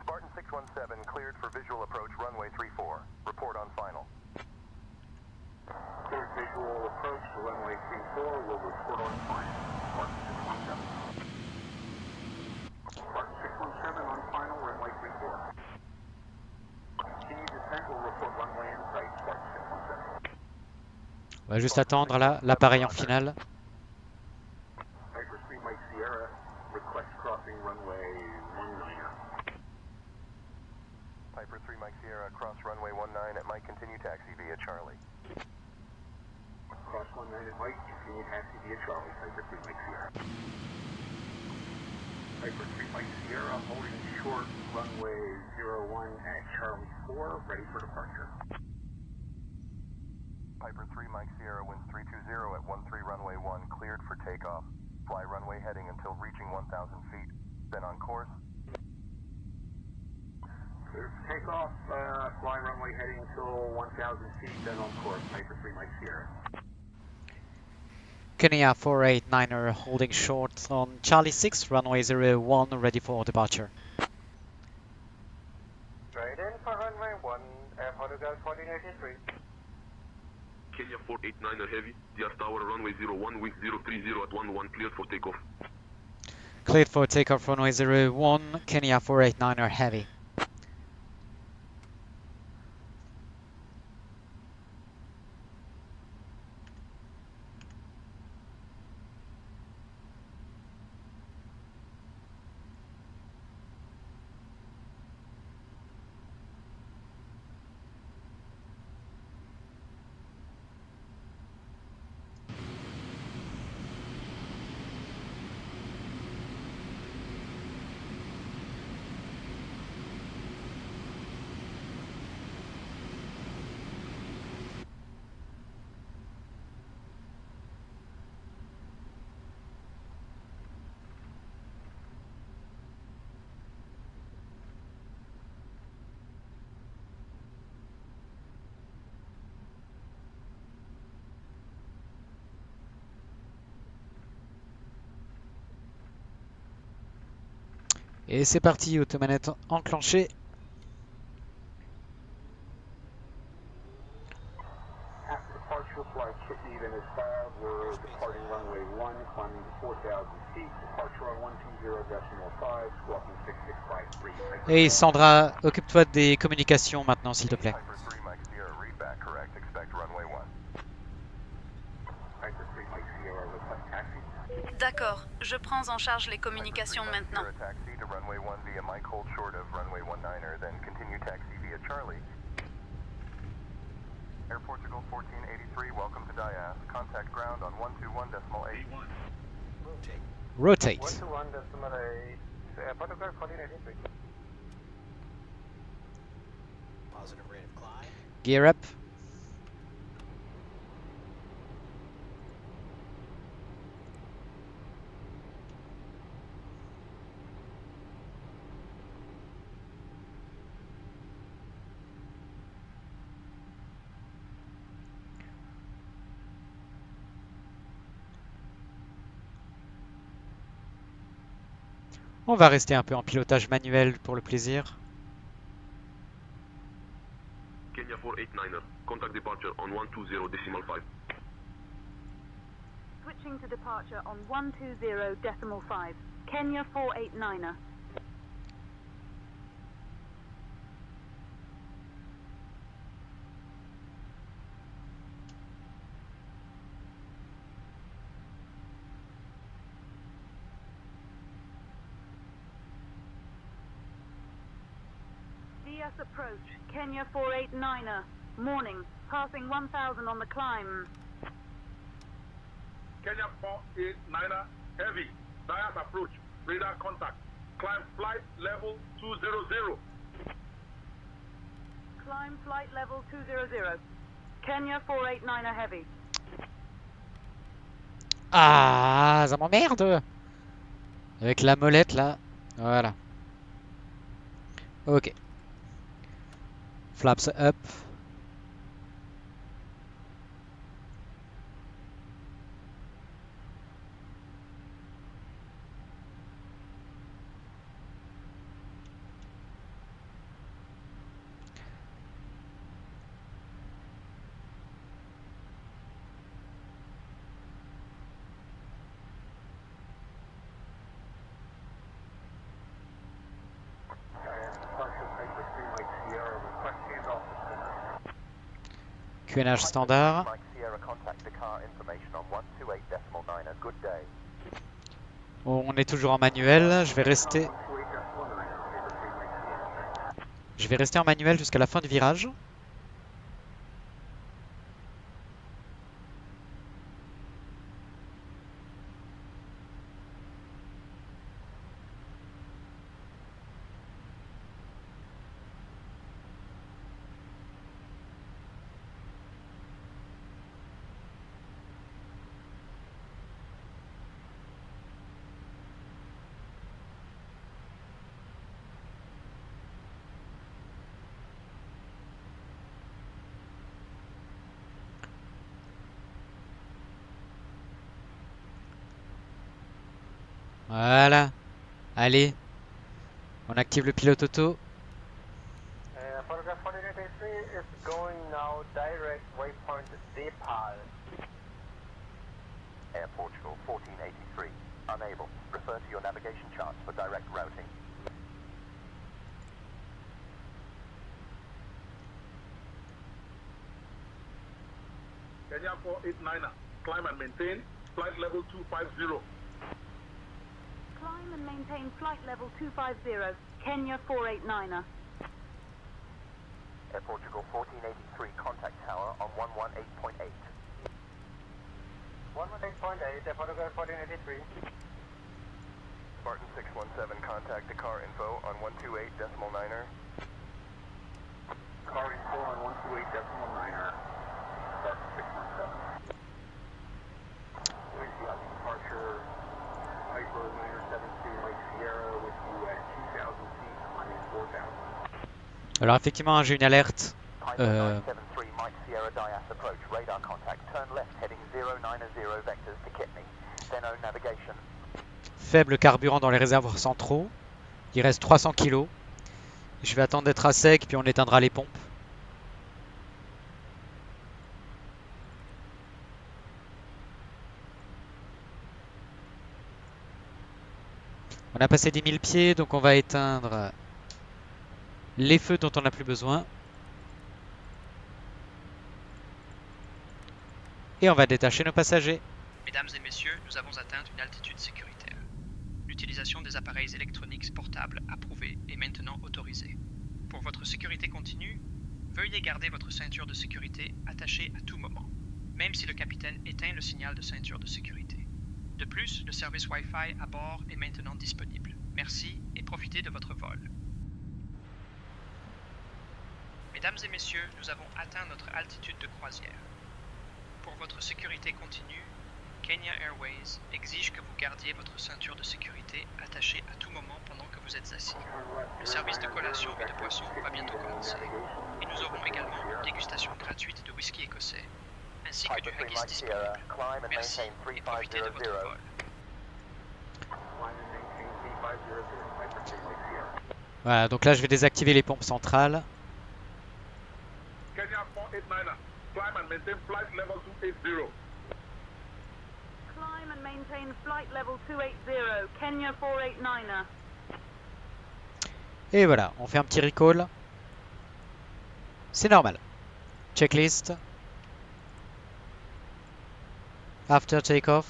Spartan 617 cleared for visual approach runway 34. Report on final. Cleared visual approach to runway 34. We'll report on final. Spartan 617 on final, runway 34. Continue descent, we'll report runway in sight, Spartan 617. On va juste attendre là l'appareil en finale. Piper 3 Mike Sierra, request crossing runway 19er. Piper 3 Mike Sierra, cross runway 19 at Mike, continue taxi via Charlie. Cross 19 at Mike, continue taxi via Charlie, Piper 3 Mike Sierra. Piper 3 Mike Sierra, holding short runway 01 at Charlie 4, ready for departure. Piper 3 Mike Sierra, winds 320 at 13 runway 1, cleared for takeoff. Fly runway heading until reaching 1,000 feet. Then on course. Clear for takeoff, fly runway heading until 1,000 feet, then on course, Piper 3 Mike Sierra. Kenya 489er holding short on Charlie 6, runway 01 ready for departure. Straight in for runway 1, Air Portugal 1483. Kenya 489er heavy, DR tower runway 01 with 030 at 11 cleared for takeoff. Cleared for takeoff runway 01, Kenya 489er heavy. Et c'est parti, automanette enclenchée. After departure, flight should even as filed. We're departing runway 1, climbing to 4,000 feet. Departure on 120.5, squawking 6653. Et Sandra, occupe-toi des communications maintenant, s'il te plaît. Piper 3 Mike Sierra, read back correct. Expect runway 1. Piper 3 Mike Sierra, request taxi. D'accord, je prends en charge les communications Piper 3 Mike maintenant. Sierra, taxi to runway 1 via Mike, hold short of runway 19er, then continue taxi via Charlie. Air Portugal 1483, welcome to DIAS. Contact ground on 121.8. Rotate. 121.8, Air Portugal 1483. Positive rate of climb. Gear up. On va rester un peu en pilotage manuel pour le plaisir. Kenya 489er, contact departure on 120.5. Switching to departure on 120.5. Kenya 489er. ATS approach, Kenya 489er. Morning, passing 1000 on the climb. Kenya 489er, heavy. Dias approach, radar contact. Climb flight level 200. Climb flight level 200. Kenya 489er heavy. Ah, ça m'emmerde! Avec la molette là. Voilà. Ok. Flaps up. QNH standard. Mike Sierra, contact Dakar information on 128.9er. Good day. On est toujours en manuel. Je vais rester en manuel jusqu'à la fin du virage. Voilà. Allez. On active le pilote auto. Photograph 4883 is going now direct waypoint Nepal. Air Portugal 1483. Unable. Refer to your navigation charts for direct routing. Kenya 489er, climb and maintain flight level 250. Climb and maintain flight level 250. Kenya 489er. Air Portugal 1483, contact tower on 118.8. 118.8, Photograph 1483. Spartan 617, contact Dakar info on 128.9er. Car info on 128.9er. Spartan 617. Please got departure Piper 972 Lake Sierra with you at 2,000 feet, climbing 4,000. Alors effectivement, j'ai une alerte. Piper 973, Mike Sierra Dias approach, radar contact, turn left heading 090 vectors to Kidney. Then own navigation. Faible carburant dans les réservoirs centraux. Il reste 300 kg. Je vais attendre d'être à sec, puis on éteindra les pompes. On a passé 10 000 pieds, donc on va éteindre les feux dont on n'a plus besoin. Et on va détacher nos passagers. Mesdames et messieurs, nous avons atteint une altitude sécuritaire. L'utilisation des appareils électroniques portables approuvée est maintenant autorisée. Pour votre sécurité continue, veuillez garder votre ceinture de sécurité attachée à tout moment, même si le capitaine éteint le signal de ceinture de sécurité. De plus, le service Wi-Fi à bord est maintenant disponible. Merci et profitez de votre vol. Mesdames et messieurs, nous avons atteint notre altitude de croisière. Pour votre sécurité continue, Kenya Airways exige que vous gardiez votre ceinture de sécurité attachée à tout moment pendant que vous êtes assis. Le service de collation et de boissons va bientôt commencer. Et nous aurons également une dégustation gratuite de whisky écossais, ainsi que du Piper 3 haggis Mike Sierra, disponible. climb and Merci maintain et profitez de votre 3500. vol. Climb and maintain 3500, Piper 3 Mike Sierra. Voilà, donc là je vais désactiver les pompes centrales. Kenya 489er, climb and maintain flight level 280. Climb and maintain flight level 280. Kenya 489er. Et voilà, on fait un petit recall. C'est normal. Checklist. After takeoff.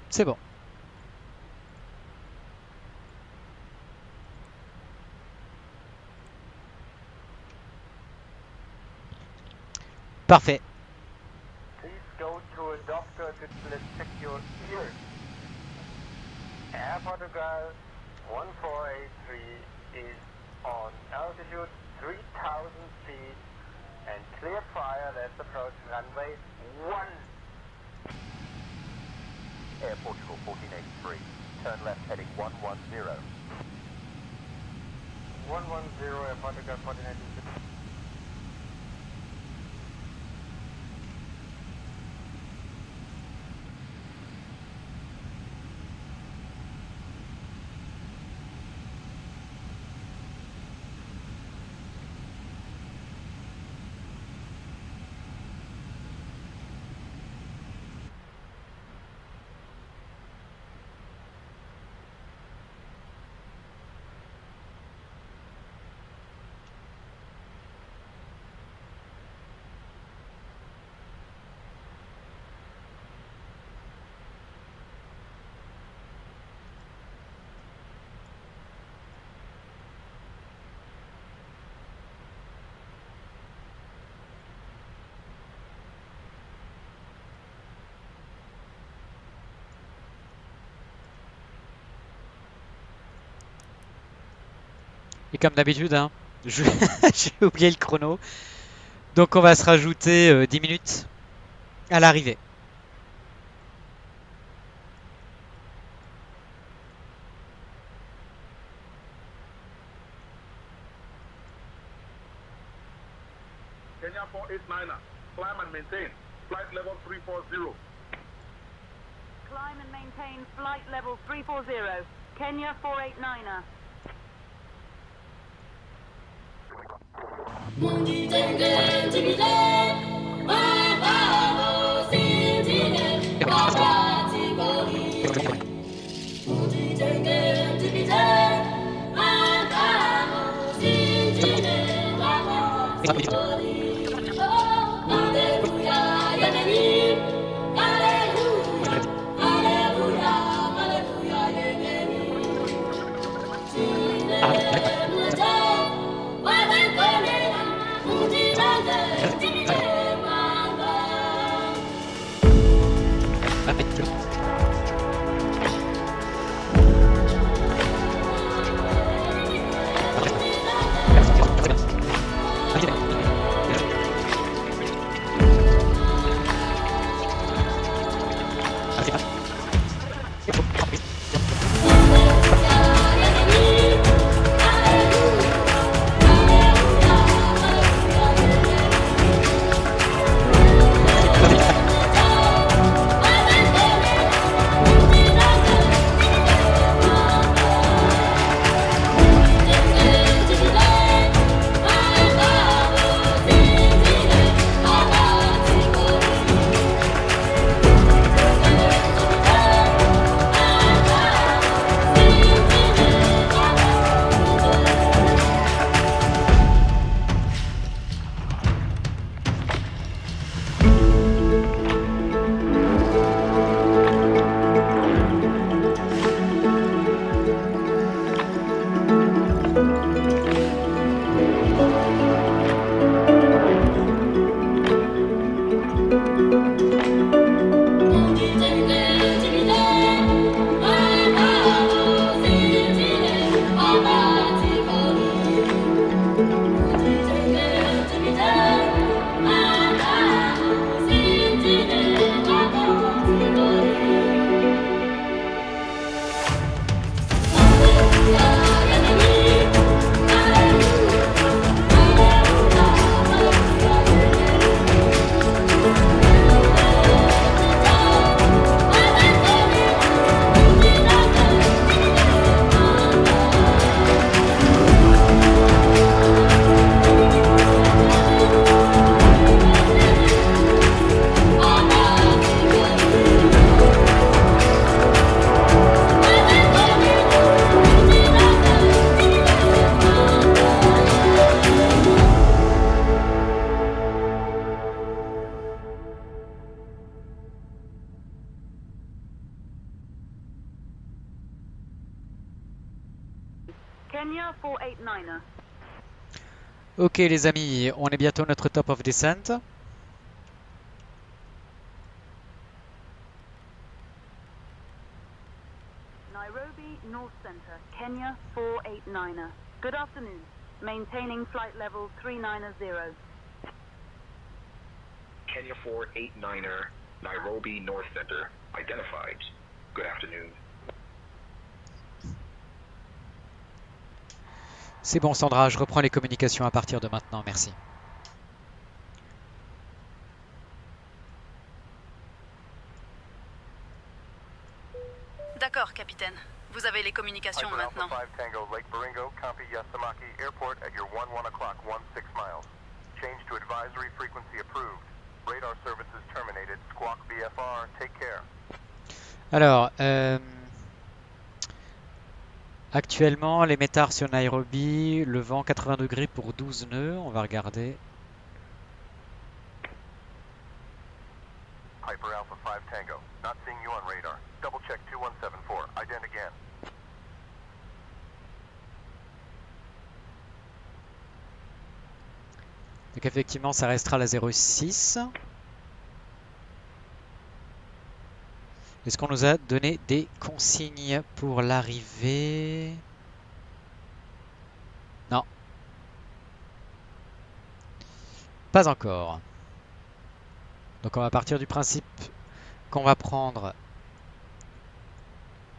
C'est bon. Parfait. Please go to a doctor to let's check your ears. Air Portugal 1483 is on altitude 3,000 feet and clear fire. Let's approach runway 1. Air Portugal 1483. Turn left heading 110. 110 Air Portugal 1483. Et comme d'habitude, hein, j'ai oublié le chrono. Donc on va se rajouter 10 minutes à l'arrivée. Kenya 489er, climb and maintain. Flight level 340. Climb and maintain flight level 340. Kenya 489er. Kenya 489er. Ok les amis, on est bientôt à notre top of descent. North Center, Kenya 489er. Good afternoon. Maintaining flight level 390. Kenya 489er, Nairobi North Center, identified. Good afternoon. C'est bon, Sandra, je reprends les communications à partir de maintenant, merci. D'accord, capitaine. Vous avez les communications Piper Alpha maintenant. 5 Tango, Lake Baringo, copy Yasamaki Airport at your 1 o'clock, 16 miles. Change to advisory frequency approved. Radar services terminated. Squawk VFR, take care. Alors, actuellement, les métars sur Nairobi, le vent 80 degrés pour 12 nœuds, on va regarder. Piper Alpha 5 Tango, not seeing you on radar. Double check 2174, ident again. Donc effectivement, ça restera la 06. Est-ce qu'on nous a donné des consignes pour l'arrivée? Non. Pas encore. Donc on va partir du principe qu'on va prendre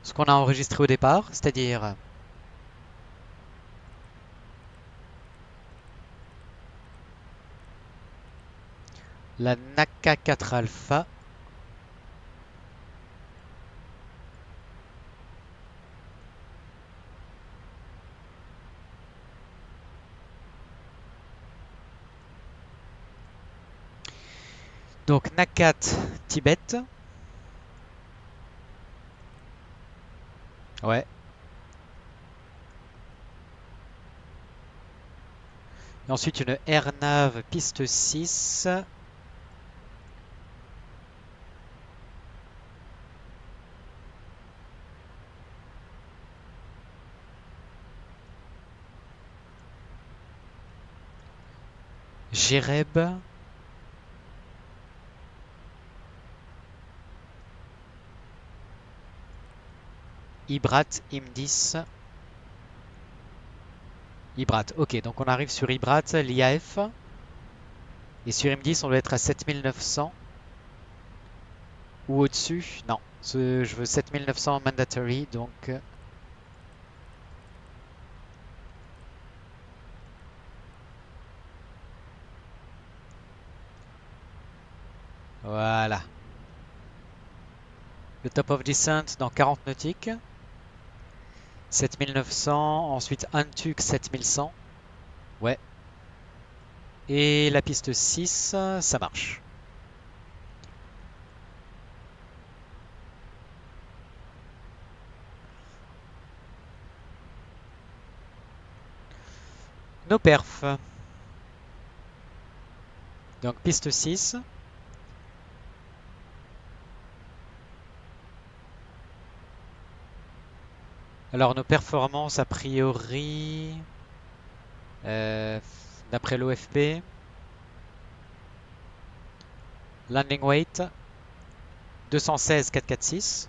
ce qu'on a enregistré au départ, c'est-à-dire la Naka 4 Alpha. Donc Nakat Tibet. Ouais. Et ensuite une AirNav piste 6. Géreb. Ibrat, IM10. Ibrat, ok, donc on arrive sur Ibrat, l'IAF. Et sur IM10, on doit être à 7900. Ou au-dessus. Non, je veux 7900 mandatory, donc... Voilà. Le top of descent dans 40 nautiques. 7900. Ensuite Antuk 7100. Ouais. Et la piste 6, ça marche. Nos perfs. Donc piste 6. Alors nos performances a priori, d'après l'OFP, landing weight 216 446.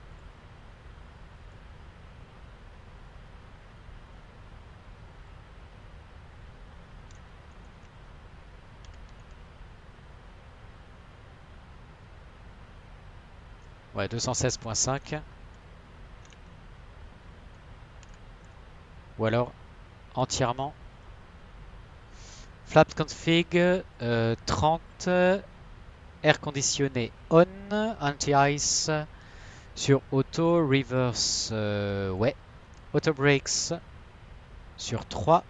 Ouais, 216.5. Ou alors entièrement. Flap config 30. Air conditionné on. Anti-ice sur auto. Reverse, ouais. Auto brakes sur 3.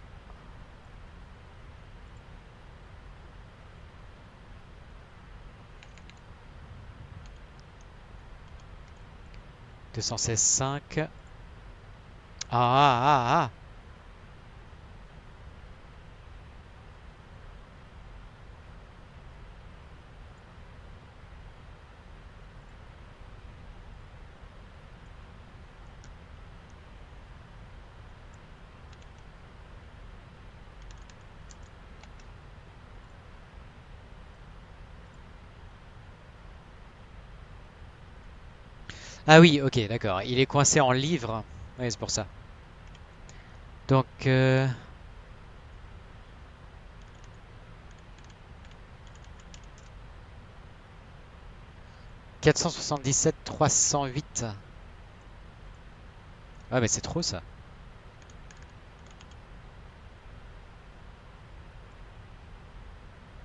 « 216.5. Ah. Ah oui, ok, d'accord. Il est coincé en livre. Oui, c'est pour ça. Donc, 477 308. Ah mais c'est trop ça.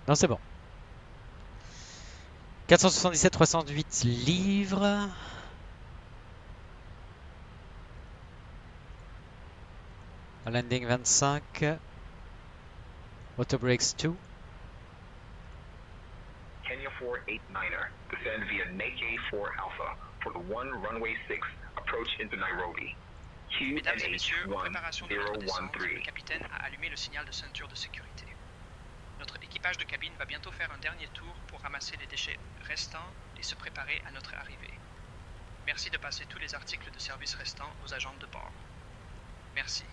Non, c'est bon. 477 308 livres. Landing 25. Autobrakes 2. Kenya 489er, descend via Neke 4 Alpha for the 1 runway 6 approach into Nairobi. Mesdames et messieurs, en préparation de votre descente, le QNH1013. capitaine a allumé le signal de ceinture de sécurité. Notre équipage de cabine va bientôt faire un dernier tour pour ramasser les déchets restants et se préparer à notre arrivée. Merci de passer tous les articles de service restants aux agents de bord. Merci.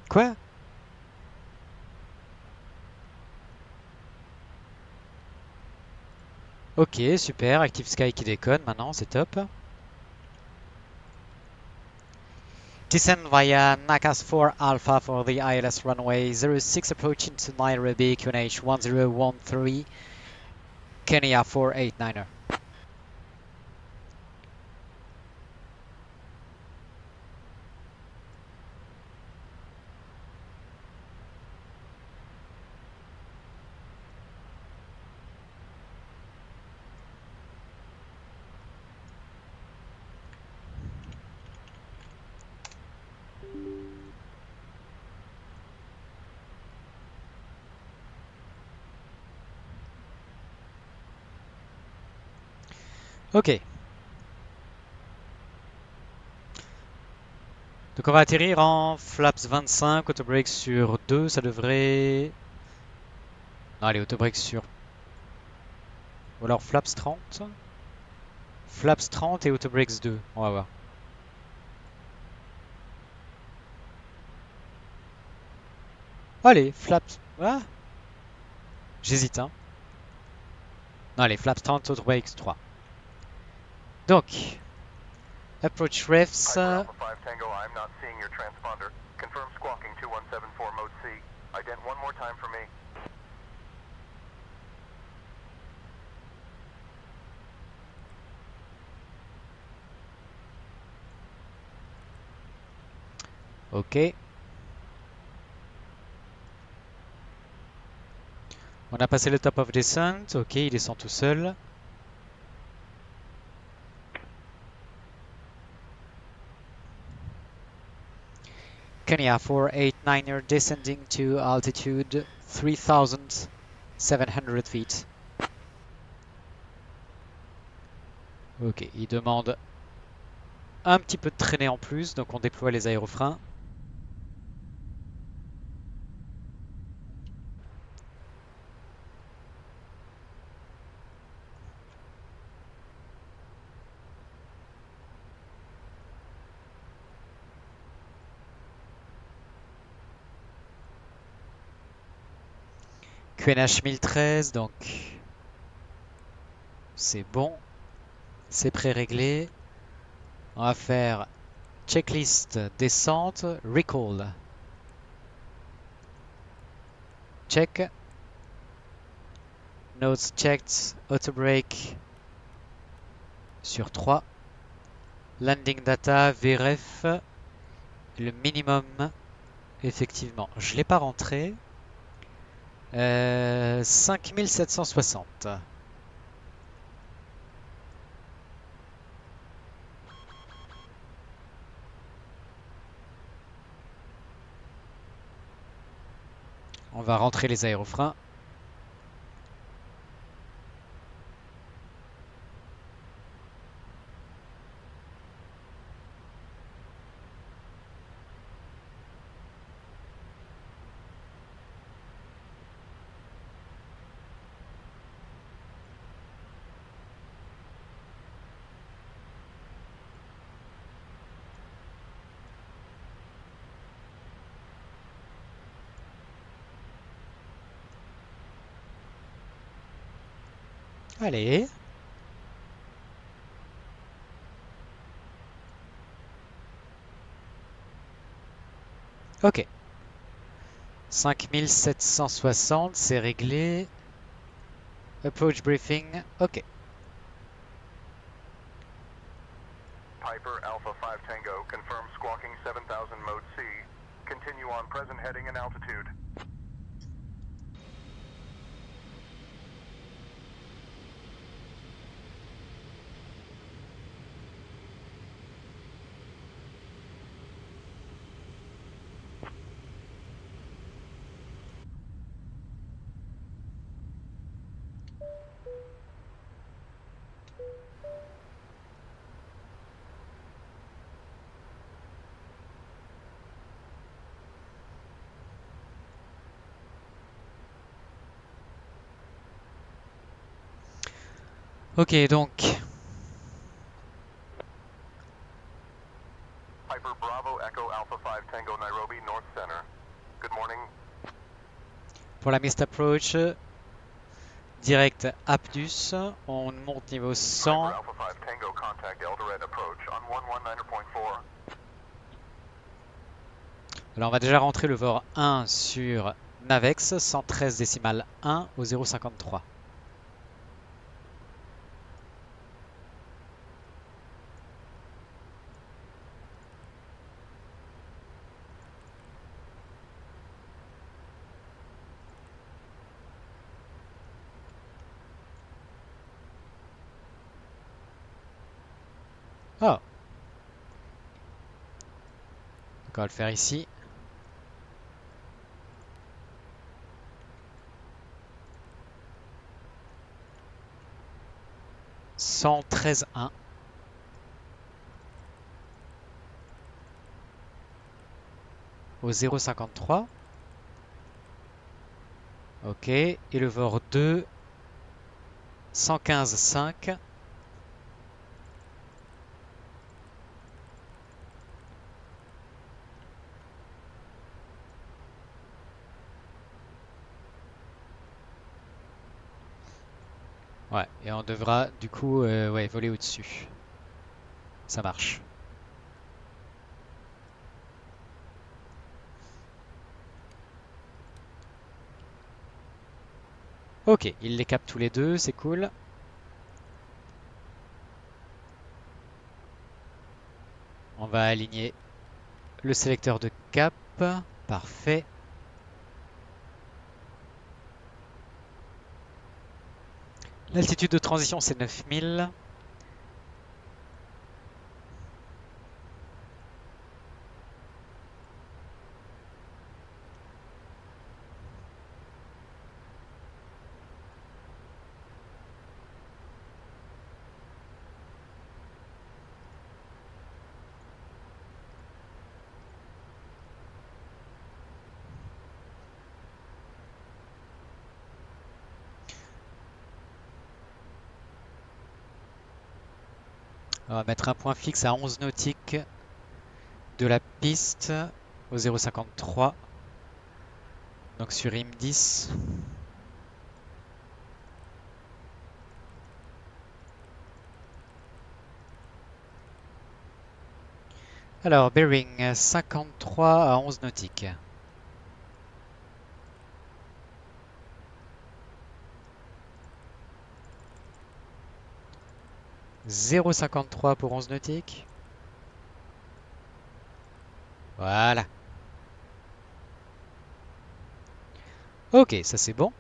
Quoi? Ok, super. Active Sky qui déconne maintenant, c'est top. Descend via Nakas 4 Alpha for the ILS runway 06 approaching to Nairobi QNH 1013 Kenya 489er. Ok. Donc on va atterrir en flaps 25, autobrake sur 2, ça devrait... Non, allez, autobrake sur... Ou alors flaps 30. Flaps 30 et autobrakes 2, on va voir. Allez, flaps... Ah, j'hésite, hein. Non, allez, flaps 30, autobrakes 3. Donc, approach refs... Alpha 5 Tango, I'm not seeing your transponder. Confirm squawking 2174 mode C. Ident one more time for me. Ok. On a passé le top of descent. Ok, il descend tout seul. Kenya 489er descending to altitude 3700 feet. Ok, il demande un petit peu de traînée en plus, donc on déploie les aérofreins. QNH 1013, donc c'est bon, c'est pré-réglé. On va faire checklist descente, recall. Check. Notes checked, autobrake sur 3. Landing data, VREF, le minimum, effectivement. Je ne l'ai pas rentré. 5760. On va rentrer les aérofreins. Allez. Ok. 5760, c'est réglé. Approach briefing, ok. Piper Alpha 5 Tango, confirm squawking 7000 mode C. Continue on present heading and altitude. Ok, donc, Piper Bravo Echo Alpha 5 Tango Nairobi North Center. Good morning. pour la missed approach, direct Aptus, on monte niveau 100. Piper Alpha 5 Tango contact Eldoret approach on 119.4. Alors on va déjà rentrer le VOR 1 sur Navex, 113 décimales 1 au 0,53. Oh. Donc on va le faire ici. « 113.1 » au 0,53. Ok. Et le VOR 2, 115.5. Ouais, et on devra du coup ouais, voler au-dessus. Ça marche. Ok, il les capte tous les deux, c'est cool. On va aligner le sélecteur de cap. Parfait. L'altitude de transition, c'est 9000. On va mettre un point fixe à 11 nautiques de la piste au 0,53. Donc sur IM10. Alors, bearing 53 à 11 nautiques. « 0,53 pour 11 nautiques. » Voilà. Ok, ça c'est bon. «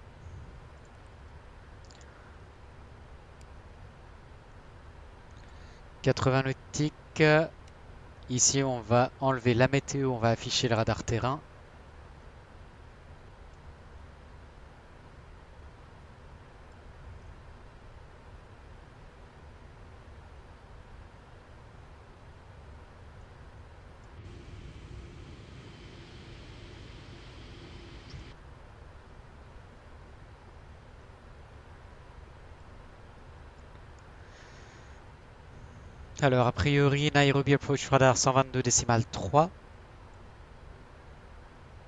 80 nautiques. » Ici, on va enlever la météo, on va afficher le radar terrain. Alors, a priori, Nairobi Approach Radar 122 décimales 3.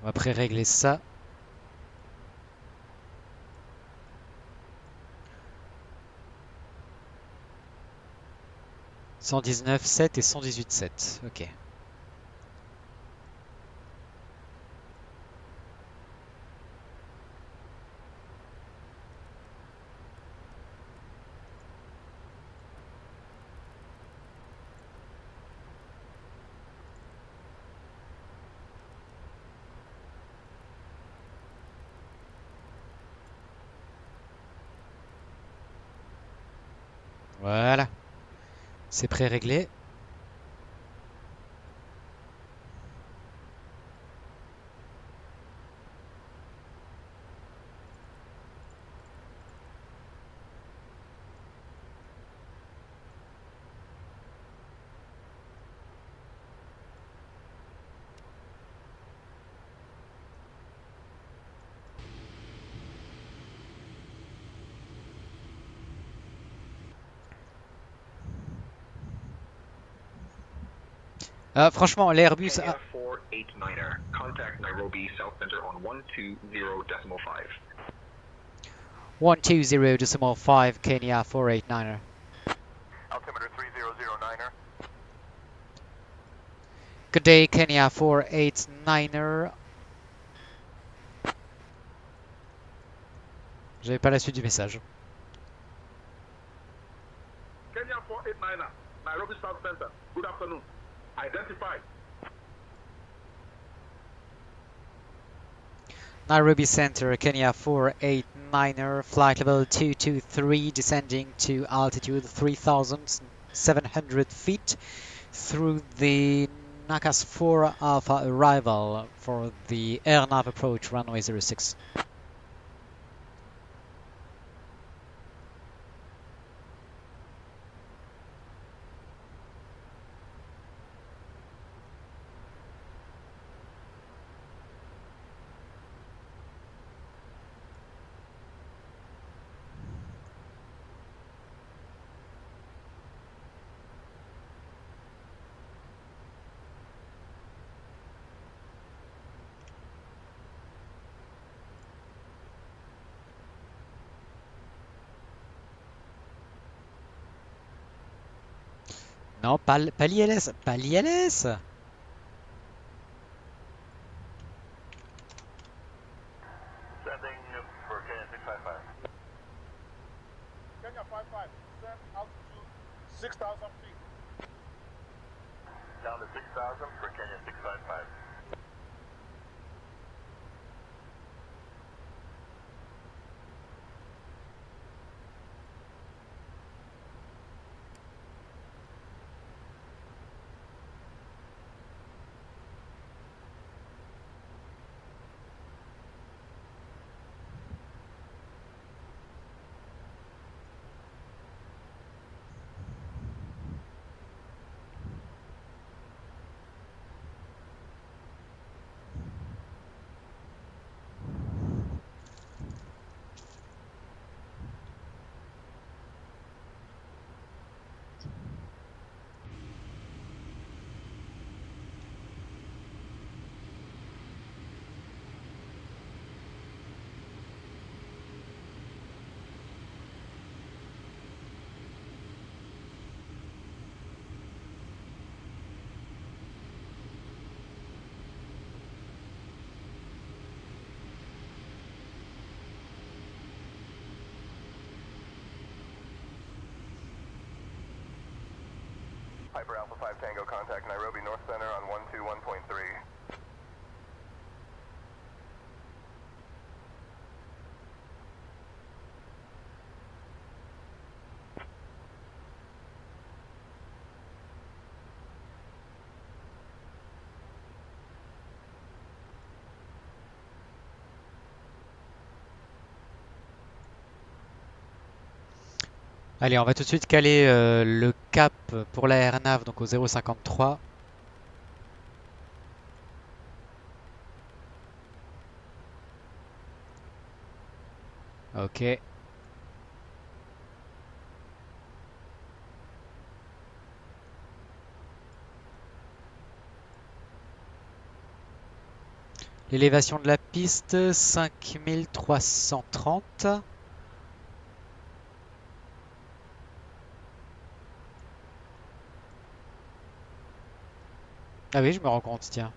On va pré-régler ça. 119,7 et 118,7. Ok. Voilà. C'est pré-réglé. Franchement, l'Airbus... Kenya 489er, contact Nairobi South Center on 120.5. 120.5 Kenya 489er. Altimeter 3009er. Good day, Kenya 489er. J'avais pas la suite du message. Kenya 489er, Nairobi South Center. Good afternoon. Identified. Nairobi Center, Kenya 489er, flight level 223, descending to altitude 3,700 feet through the Nakas 4 Alpha arrival for the AirNav approach runway 06. Non, pas l'ILS, pas l'ILS. Sending for Kenya 655. Kenya 55, descend altitude 6,000 feet. Down to 6,000 for Kenya 655. Piper Alpha 5 Tango, contact Nairobi North Center on 121.3. Allez, on va tout de suite caler le cap pour la AirNav, donc au 0,53. Ok. L'élévation de la piste, 5330. Ah oui, je me rends compte, tiens.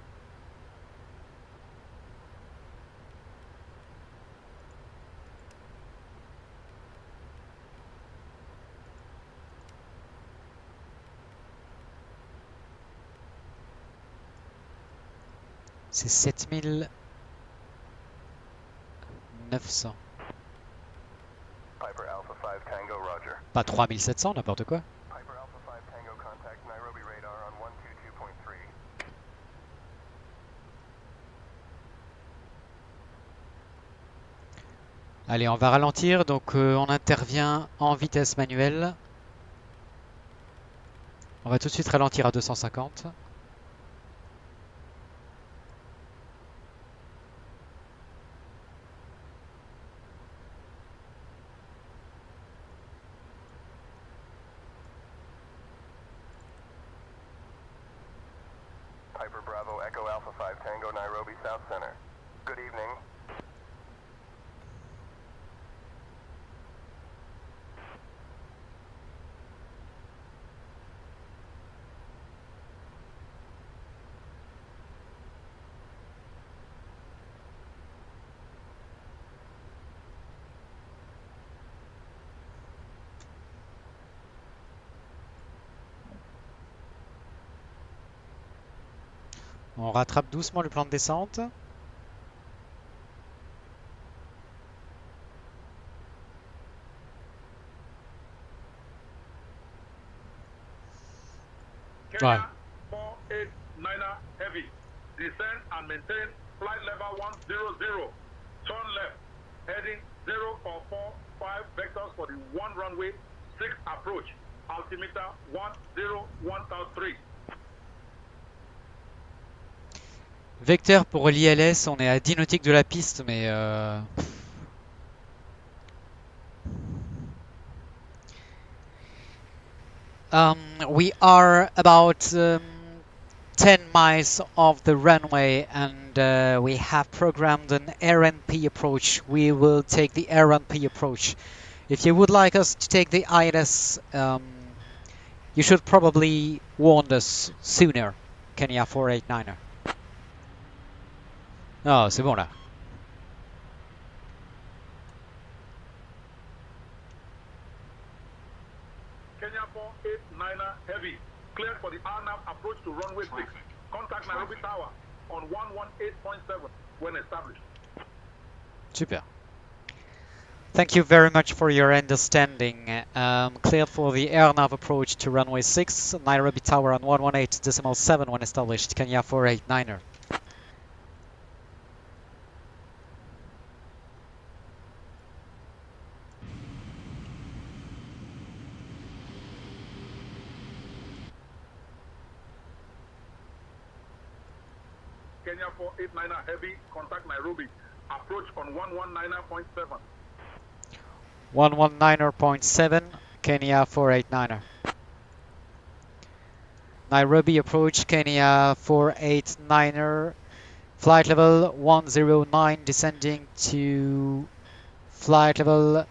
C'est 7900. Piper Alpha 5 Tango, roger. Pas 3700, n'importe quoi. Piper Alpha 5 Tango, contact Nairobi radar on 122.3. Allez, on va ralentir, donc on intervient en vitesse manuelle. On va tout de suite ralentir à 250. Piper Bravo Echo Alpha 5 Tango, Nairobi South Center. Good evening. On rattrape doucement le plan de descente. Ouais. 489er heavy. Descend and maintain flight level 100. Turn left. Heading 0445 vectors for the 1 runway 6 approach. Altimeter 101.3. Vecteur pour l'ILS, on est à 10 nautiques de la piste, mais we are about 10 miles off the runway, and we have programmed an RNP approach. We will take the RNP approach. If you would like us to take the ILS, you should probably warn us sooner, Kenya 489er. Ah, c'est bon là. Kenya 489er heavy. Cleared for the RNAV approach to runway 6. Contact Nairobi Tower on 118.7 when established. Super. Thank you very much for your understanding. Cleared for the AirNav approach to runway 6, Nairobi Tower on 118.7 when established, Kenya 489er. Kenya 489er heavy. Contact Nairobi. Approach on 119.7. 119.7, Kenya 489er. Nairobi approach, Kenya 489er. Flight level 109, descending to flight level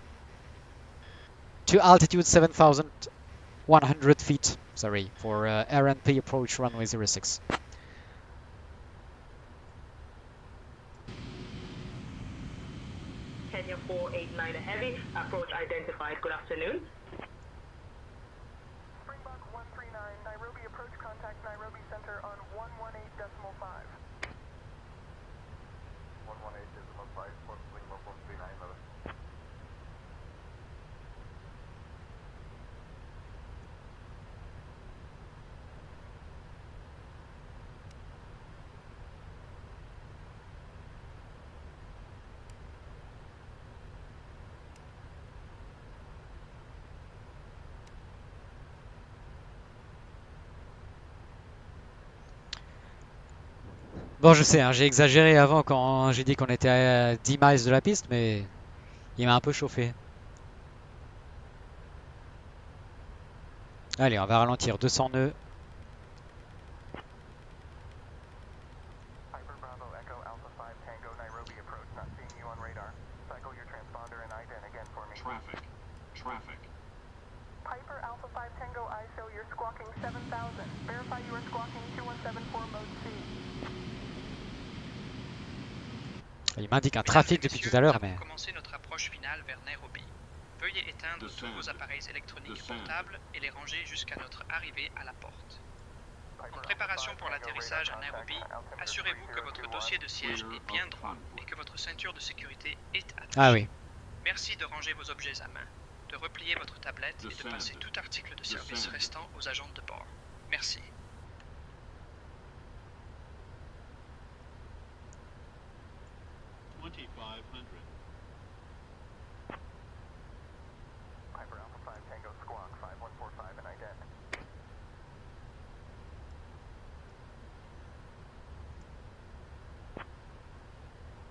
to altitude 7,100 feet. Sorry, for RNP approach runway 06. Kenya 489 heavy, approach identified. Good afternoon. Springbok 139, Nairobi approach, contact Nairobi Center on 118.5. 118.5 for Springbok 139. Bon, je sais, hein, j'ai exagéré avant quand j'ai dit qu'on était à 10 miles de la piste, mais il m'a un peu chauffé. Allez, on va ralentir, 200 nœuds. Piper Bravo Echo Alpha 5 Tango, Nairobi approach, not seeing you on radar. Cycle your transponder and ident again for me. Traffic. Traffic. Piper Alpha 5 Tango, I show you're squawking 7,000. Verify you are squawking 2174 mode Il m'indique un Mesdames trafic et depuis messieurs, tout à l'heure, nous mais... avons commencé notre approche finale vers Nairobi. Veuillez éteindre tous vos appareils électroniques portables et les ranger jusqu'à notre arrivée à la porte. En préparation pour l'atterrissage à Nairobi, assurez-vous que votre dossier de siège est bien droit et que votre ceinture de sécurité est attachée. Ah oui. Merci de ranger vos objets à main, de replier votre tablette et de passer tout article de service restant aux agents de bord. Merci. Piper Alpha 5 Tango Squawk 5145 and ident.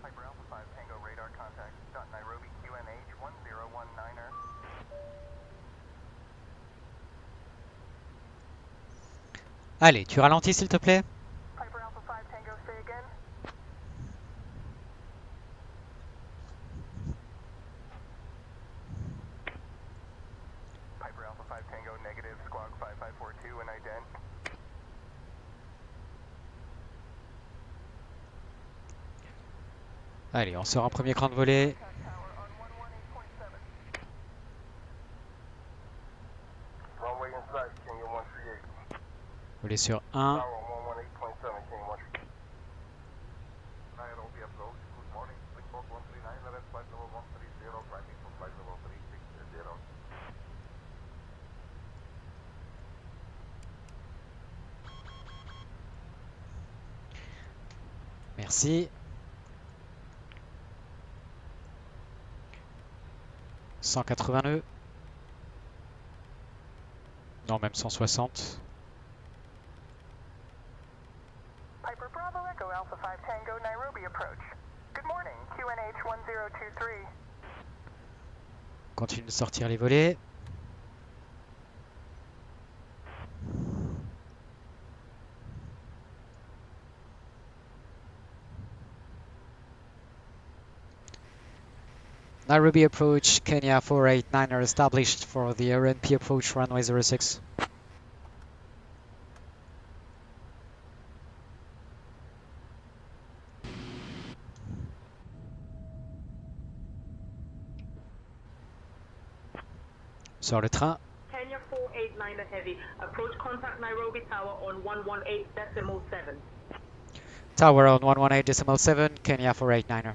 Piper Alpha 5 Tango radar contact. Nairobi QNH 1019er. Allez, tu ralentis s'il te plaît. Piper Alpha 5 Tango, say again. Piper Alpha 5 Tango negative, Squawk 5542 and ident. Allez, on sort un premier cran de volée. Runway inside, Kenya 138. Volée sur 1. Tower 118.7, Kenya 138. Nairobi approach, good morning. Springbok 139, let us flight level 130, tracking for flight level 360. Merci. 180 nœuds. Non, même 160. Piper Bravo Echo Alpha 5 Tango Nairobi approach. Good morning, QNH 1023. Continue de sortir les volets. Nairobi approach, Kenya 489 are established for the RNP approach runway 06. Sur le train. Kenya 489 Heavy, approach contact Nairobi Tower on 118.7. Tower on 118.7, Kenya 489er.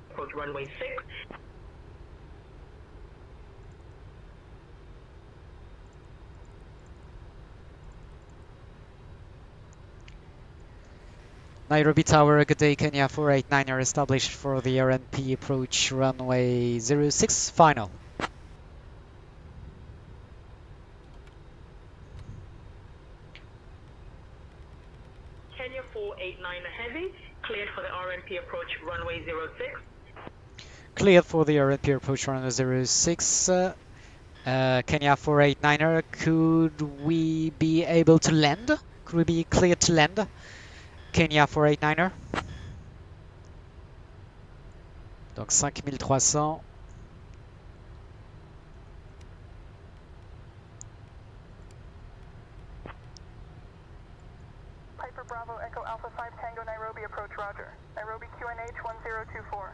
Approach runway 6. Nairobi Tower, good day, Kenya 489er established for the RNP approach runway 06, final. Kenya 489 Heavy, cleared for the RNP approach runway 06. Cleared for the RNP approach runway 06. Kenya 489er, could we be able to land? Could we be cleared to land? Kenya 489er. Donc 5300. Piper Bravo Echo Alpha 5 Tango Nairobi approach, roger. Nairobi QNH 1024.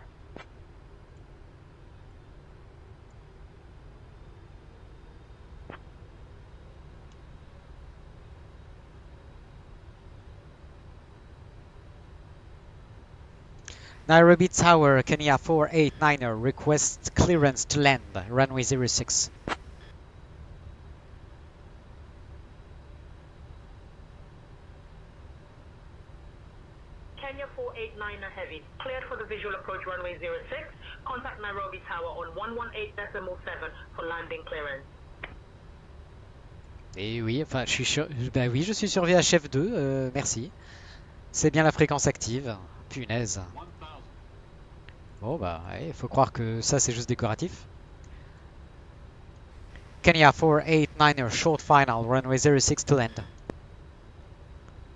Nairobi Tower, Kenya 489er, request clearance to land, runway 06. Kenya 489 Heavy, cleared for the visual approach runway 06. Contact Nairobi Tower on 118.7 for landing clearance. Et oui, enfin, je suis sur... Ben oui, je suis sur VHF 2, merci. C'est bien la fréquence active. Punaise. Bon bah, il faut croire que ça c'est juste décoratif. Kenya 489er, short final, runway 06 to land.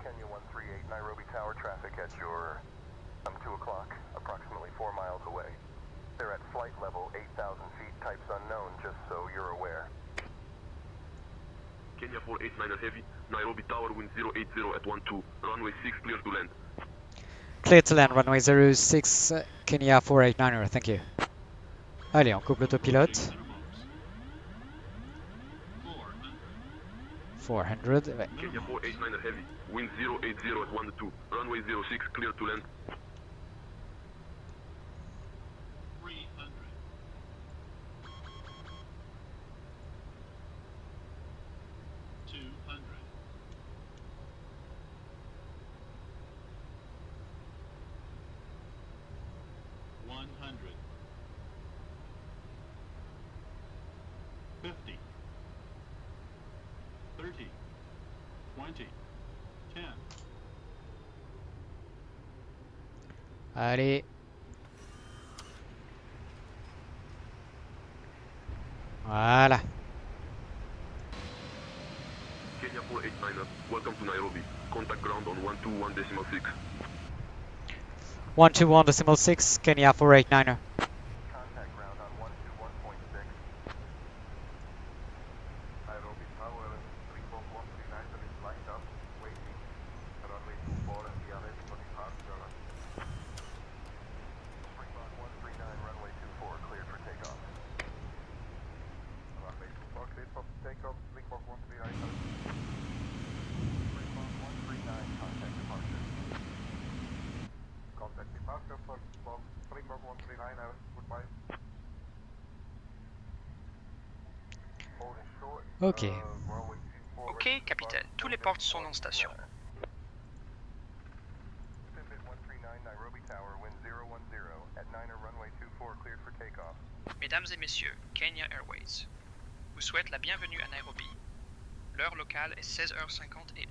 Kenya 138, Nairobi Tower traffic at your 2 o'clock, approximately 4 miles away. They're at flight level 8,000 feet, types unknown, just so you're aware. Kenya 489er Heavy, Nairobi Tower wind 080 at 12, runway 6 clear to land. Clear to land, runway 06, Kenya 489er, thank you. Allez, on coupe l'autopilote. 400, ouais. Kenya 489er heavy, wind 080 at 12, runway 06 clear to land. 50, 30, 20, 10. Allez. Voilà. Kenya 489er, welcome to Nairobi. Contact ground on 121.6. 121.6, Kenya 489er. Contact ground on 121.6. Nairobi Tower, 34139 is lined up, waiting. Runway 24 and we are ready for departure. Springbok 139, runway 24, cleared for takeoff. Runway 24, cleared for takeoff, Springbok 139. Springbok 139, contact departure. Contact departure for Springbok 139, goodbye. Ok. Ok, capitaine. Tous les portes sont en station. Mesdames et messieurs, Kenya Airways vous souhaite la bienvenue à Nairobi. L'heure locale est 16h51.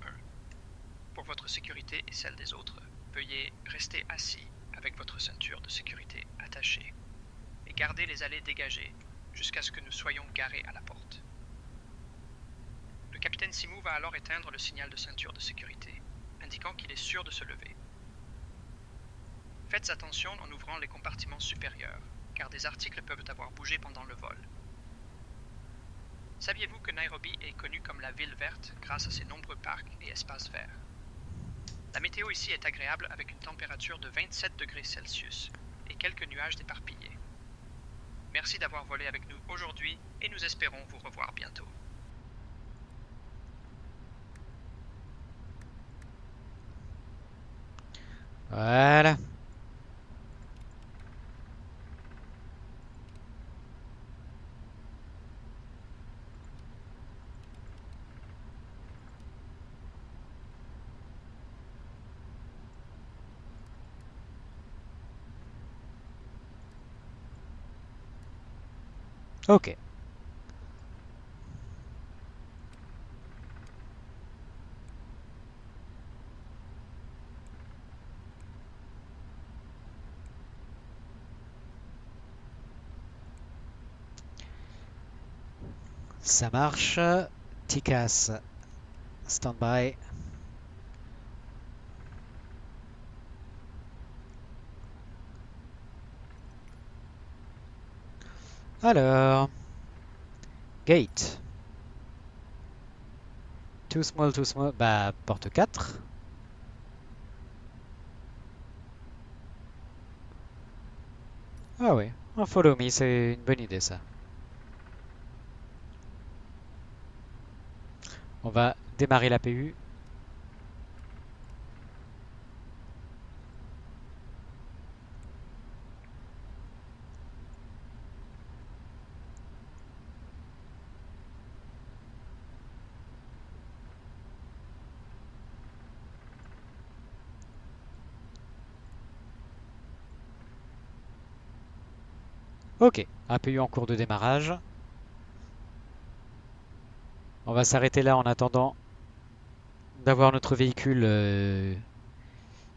Pour votre sécurité et celle des autres, veuillez rester assis avec votre ceinture de sécurité attachée et gardez les allées dégagées jusqu'à ce que nous soyons garés à la porte. Le capitaine Simou va alors éteindre le signal de ceinture de sécurité, indiquant qu'il est sûr de se lever. Faites attention en ouvrant les compartiments supérieurs, car des articles peuvent avoir bougé pendant le vol. Saviez-vous que Nairobi est connue comme la ville verte grâce à ses nombreux parcs et espaces verts? La météo ici est agréable avec une température de 27 degrés Celsius et quelques nuages éparpillés. Merci d'avoir volé avec nous aujourd'hui et nous espérons vous revoir bientôt. Voilà. Ok. Ça marche. TCAS. Stand-by. Alors. Gate. Too small, too small. Bah, porte 4. Ah oui, un follow me, c'est une bonne idée ça. On va démarrer l'APU. Ok, APU en cours de démarrage. On va s'arrêter là en attendant d'avoir notre véhicule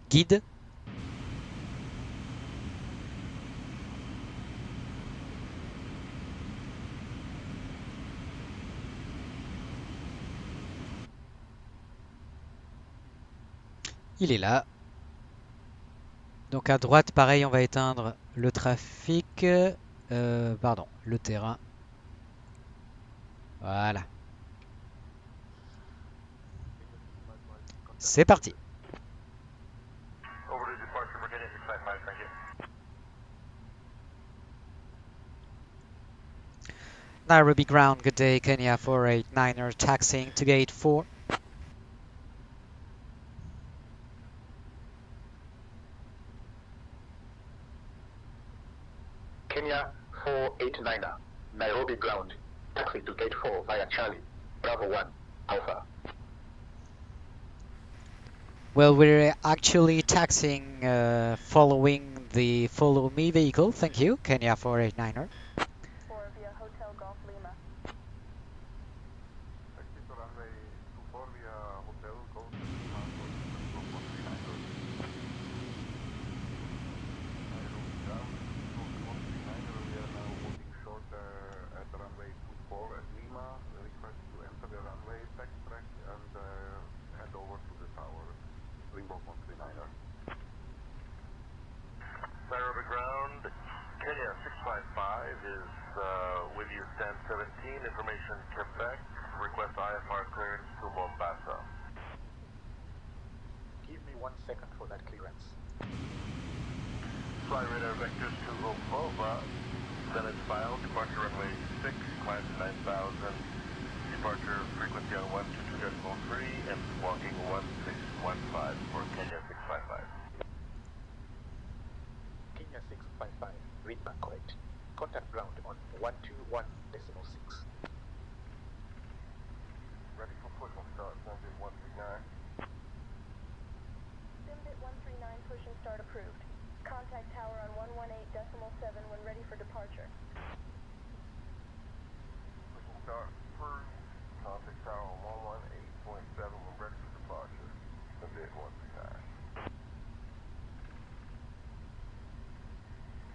guide. Il est là. Donc à droite, pareil, on va éteindre le trafic. Pardon, le terrain. Voilà. C'est parti. Nairobi ground, good day, Kenya 489er taxiing to gate 4. Kenya 489er, Nairobi ground, taxi to gate 4 via Charlie, Bravo 1, Alpha. Well, we're actually taxiing following the follow me vehicle, thank you, Kenya 489er. 4 via Hotel Golf Lima. Taxi to runway 24 via Hotel Golf Lima for 139. Nairobi ground, 139er, we are now moving shorter at runway 24 at Lima. Request to enter the runway, tax track, and head over to the tower. Ringbok 139er. Nairobi ground, Kenya 655 is with you, stand 17, information Quebec, request IFR clearance to Mombasa. Give me 1 second for that clearance. Fly radar vectors to Rofova, then it's filed, departure runway 6, climb to 9,000, departure frequency on 122.3, and walking 1615 for Kenya 655. Kenya 655, read back correct. Contact ground on 121.6. Ready for push and start, Simbit 139. Simbit 139, push and start approved. Contact tower on 118.7 when ready for departure. Push and start approved. Contact tower on 118.7 when ready for departure. Simbit 139.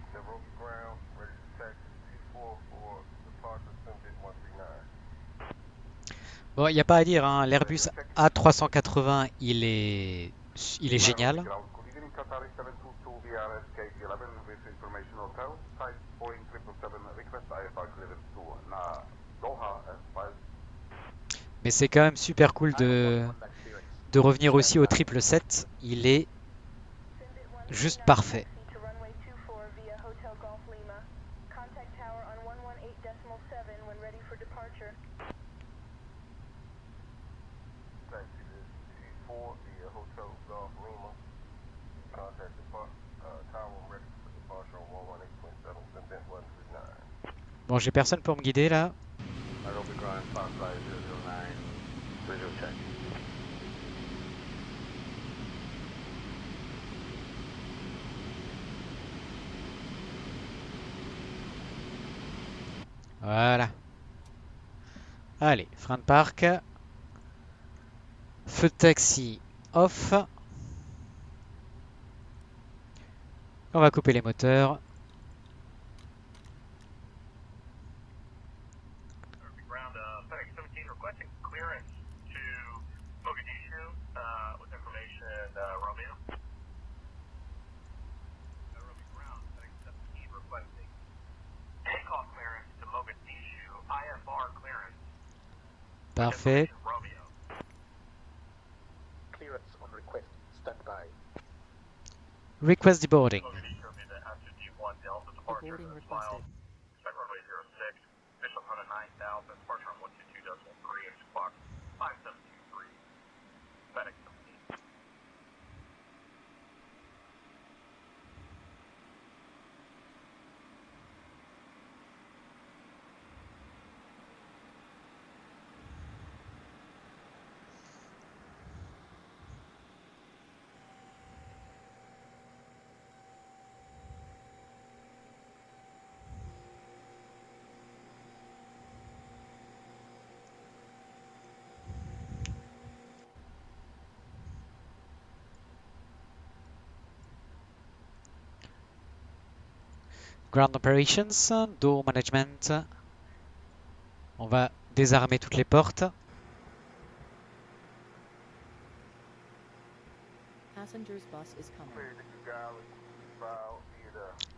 Nairobi ground, ready to taxi 24 for departure, Simbit 139. Bon, il n'y a pas à dire, hein, l'Airbus A380, il est génial. Good evening, Qatar 722 VRS KT11 with information hotel. Type Boeing 777, request IFR clearance to Doha S5. Mais c'est quand même super cool de revenir aussi au 777. Il est juste parfait. To runway 24 via Hotel Golf Lima. Contact tower on 118.7 when ready for departure. Taxi to G4 via Hotel Golf Lima. Contact tower ready for departure on 118.7, Simbit 139. Bon, j'ai personne pour me guider là. Nairobi ground, Foxfly 009, visual check. Voilà. Allez, frein de parc. Feu de taxi off. On va couper les moteurs. Ground, FedEx 17 requesting clearance to Mogadishu with information Romeo. Nairobi ground, FedEx 17 requesting takeoff clearance to Mogadishu, IFR clearance. Parfait. Romeo. Clearance on request, stand by. Request deboarding. Mogadishu will be the after G1 Delta departure. Boarding That's requested. filed. Expect runway 06. Official on 9,000. Departure on 122.3 inch clock. 5723. FedEx 17. Ground operations, door management. On va désarmer toutes les portes. Passenger's bus is coming.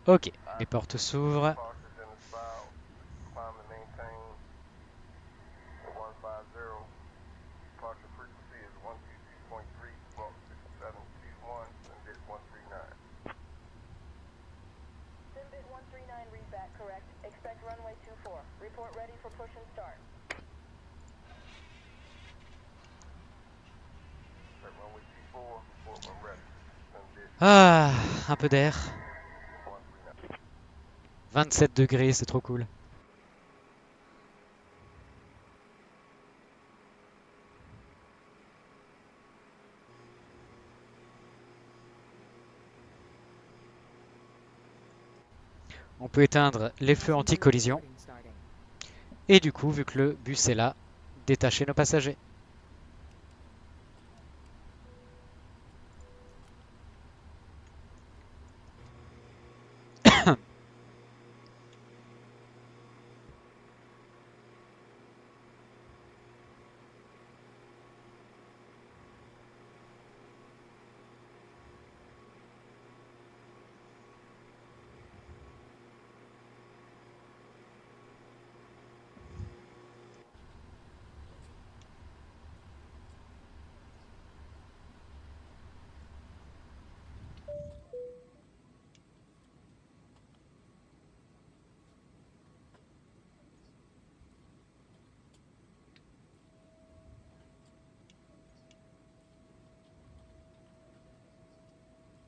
Ok, les portes s'ouvrent. Simbit 139, read back correct. Expect runway 24. report ready for push and start. Runway 24, report when ready. Ah, un peu d'air. 27 degrés, c'est trop cool. On peut éteindre les feux anti-collision. Et du coup, vu que le bus est là, détacher nos passagers.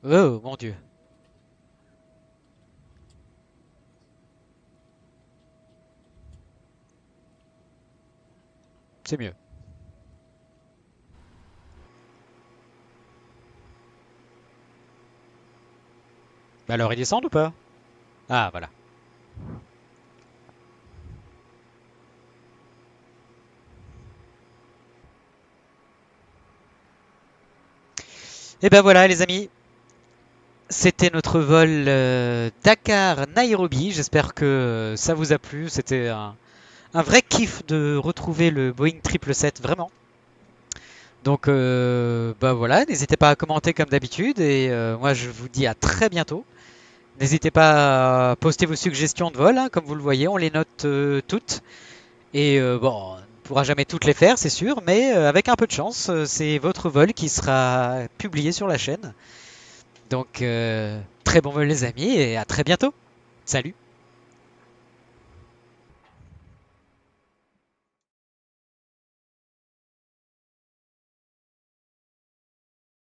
Oh mon Dieu. C'est mieux. Bah alors ils descendent ou pas? Ah voilà. Et ben voilà les amis. C'était notre vol Dakar-Nairobi. J'espère que ça vous a plu. C'était un vrai kiff de retrouver le Boeing 777, vraiment. Donc bah voilà, n'hésitez pas à commenter comme d'habitude. Et moi je vous dis à très bientôt. N'hésitez pas à poster vos suggestions de vol, hein, comme vous le voyez, on les note toutes. Et bon, on ne pourra jamais toutes les faire, c'est sûr, mais avec un peu de chance, c'est votre vol qui sera publié sur la chaîne. Donc, très bon vol les amis, et à très bientôt. Salut!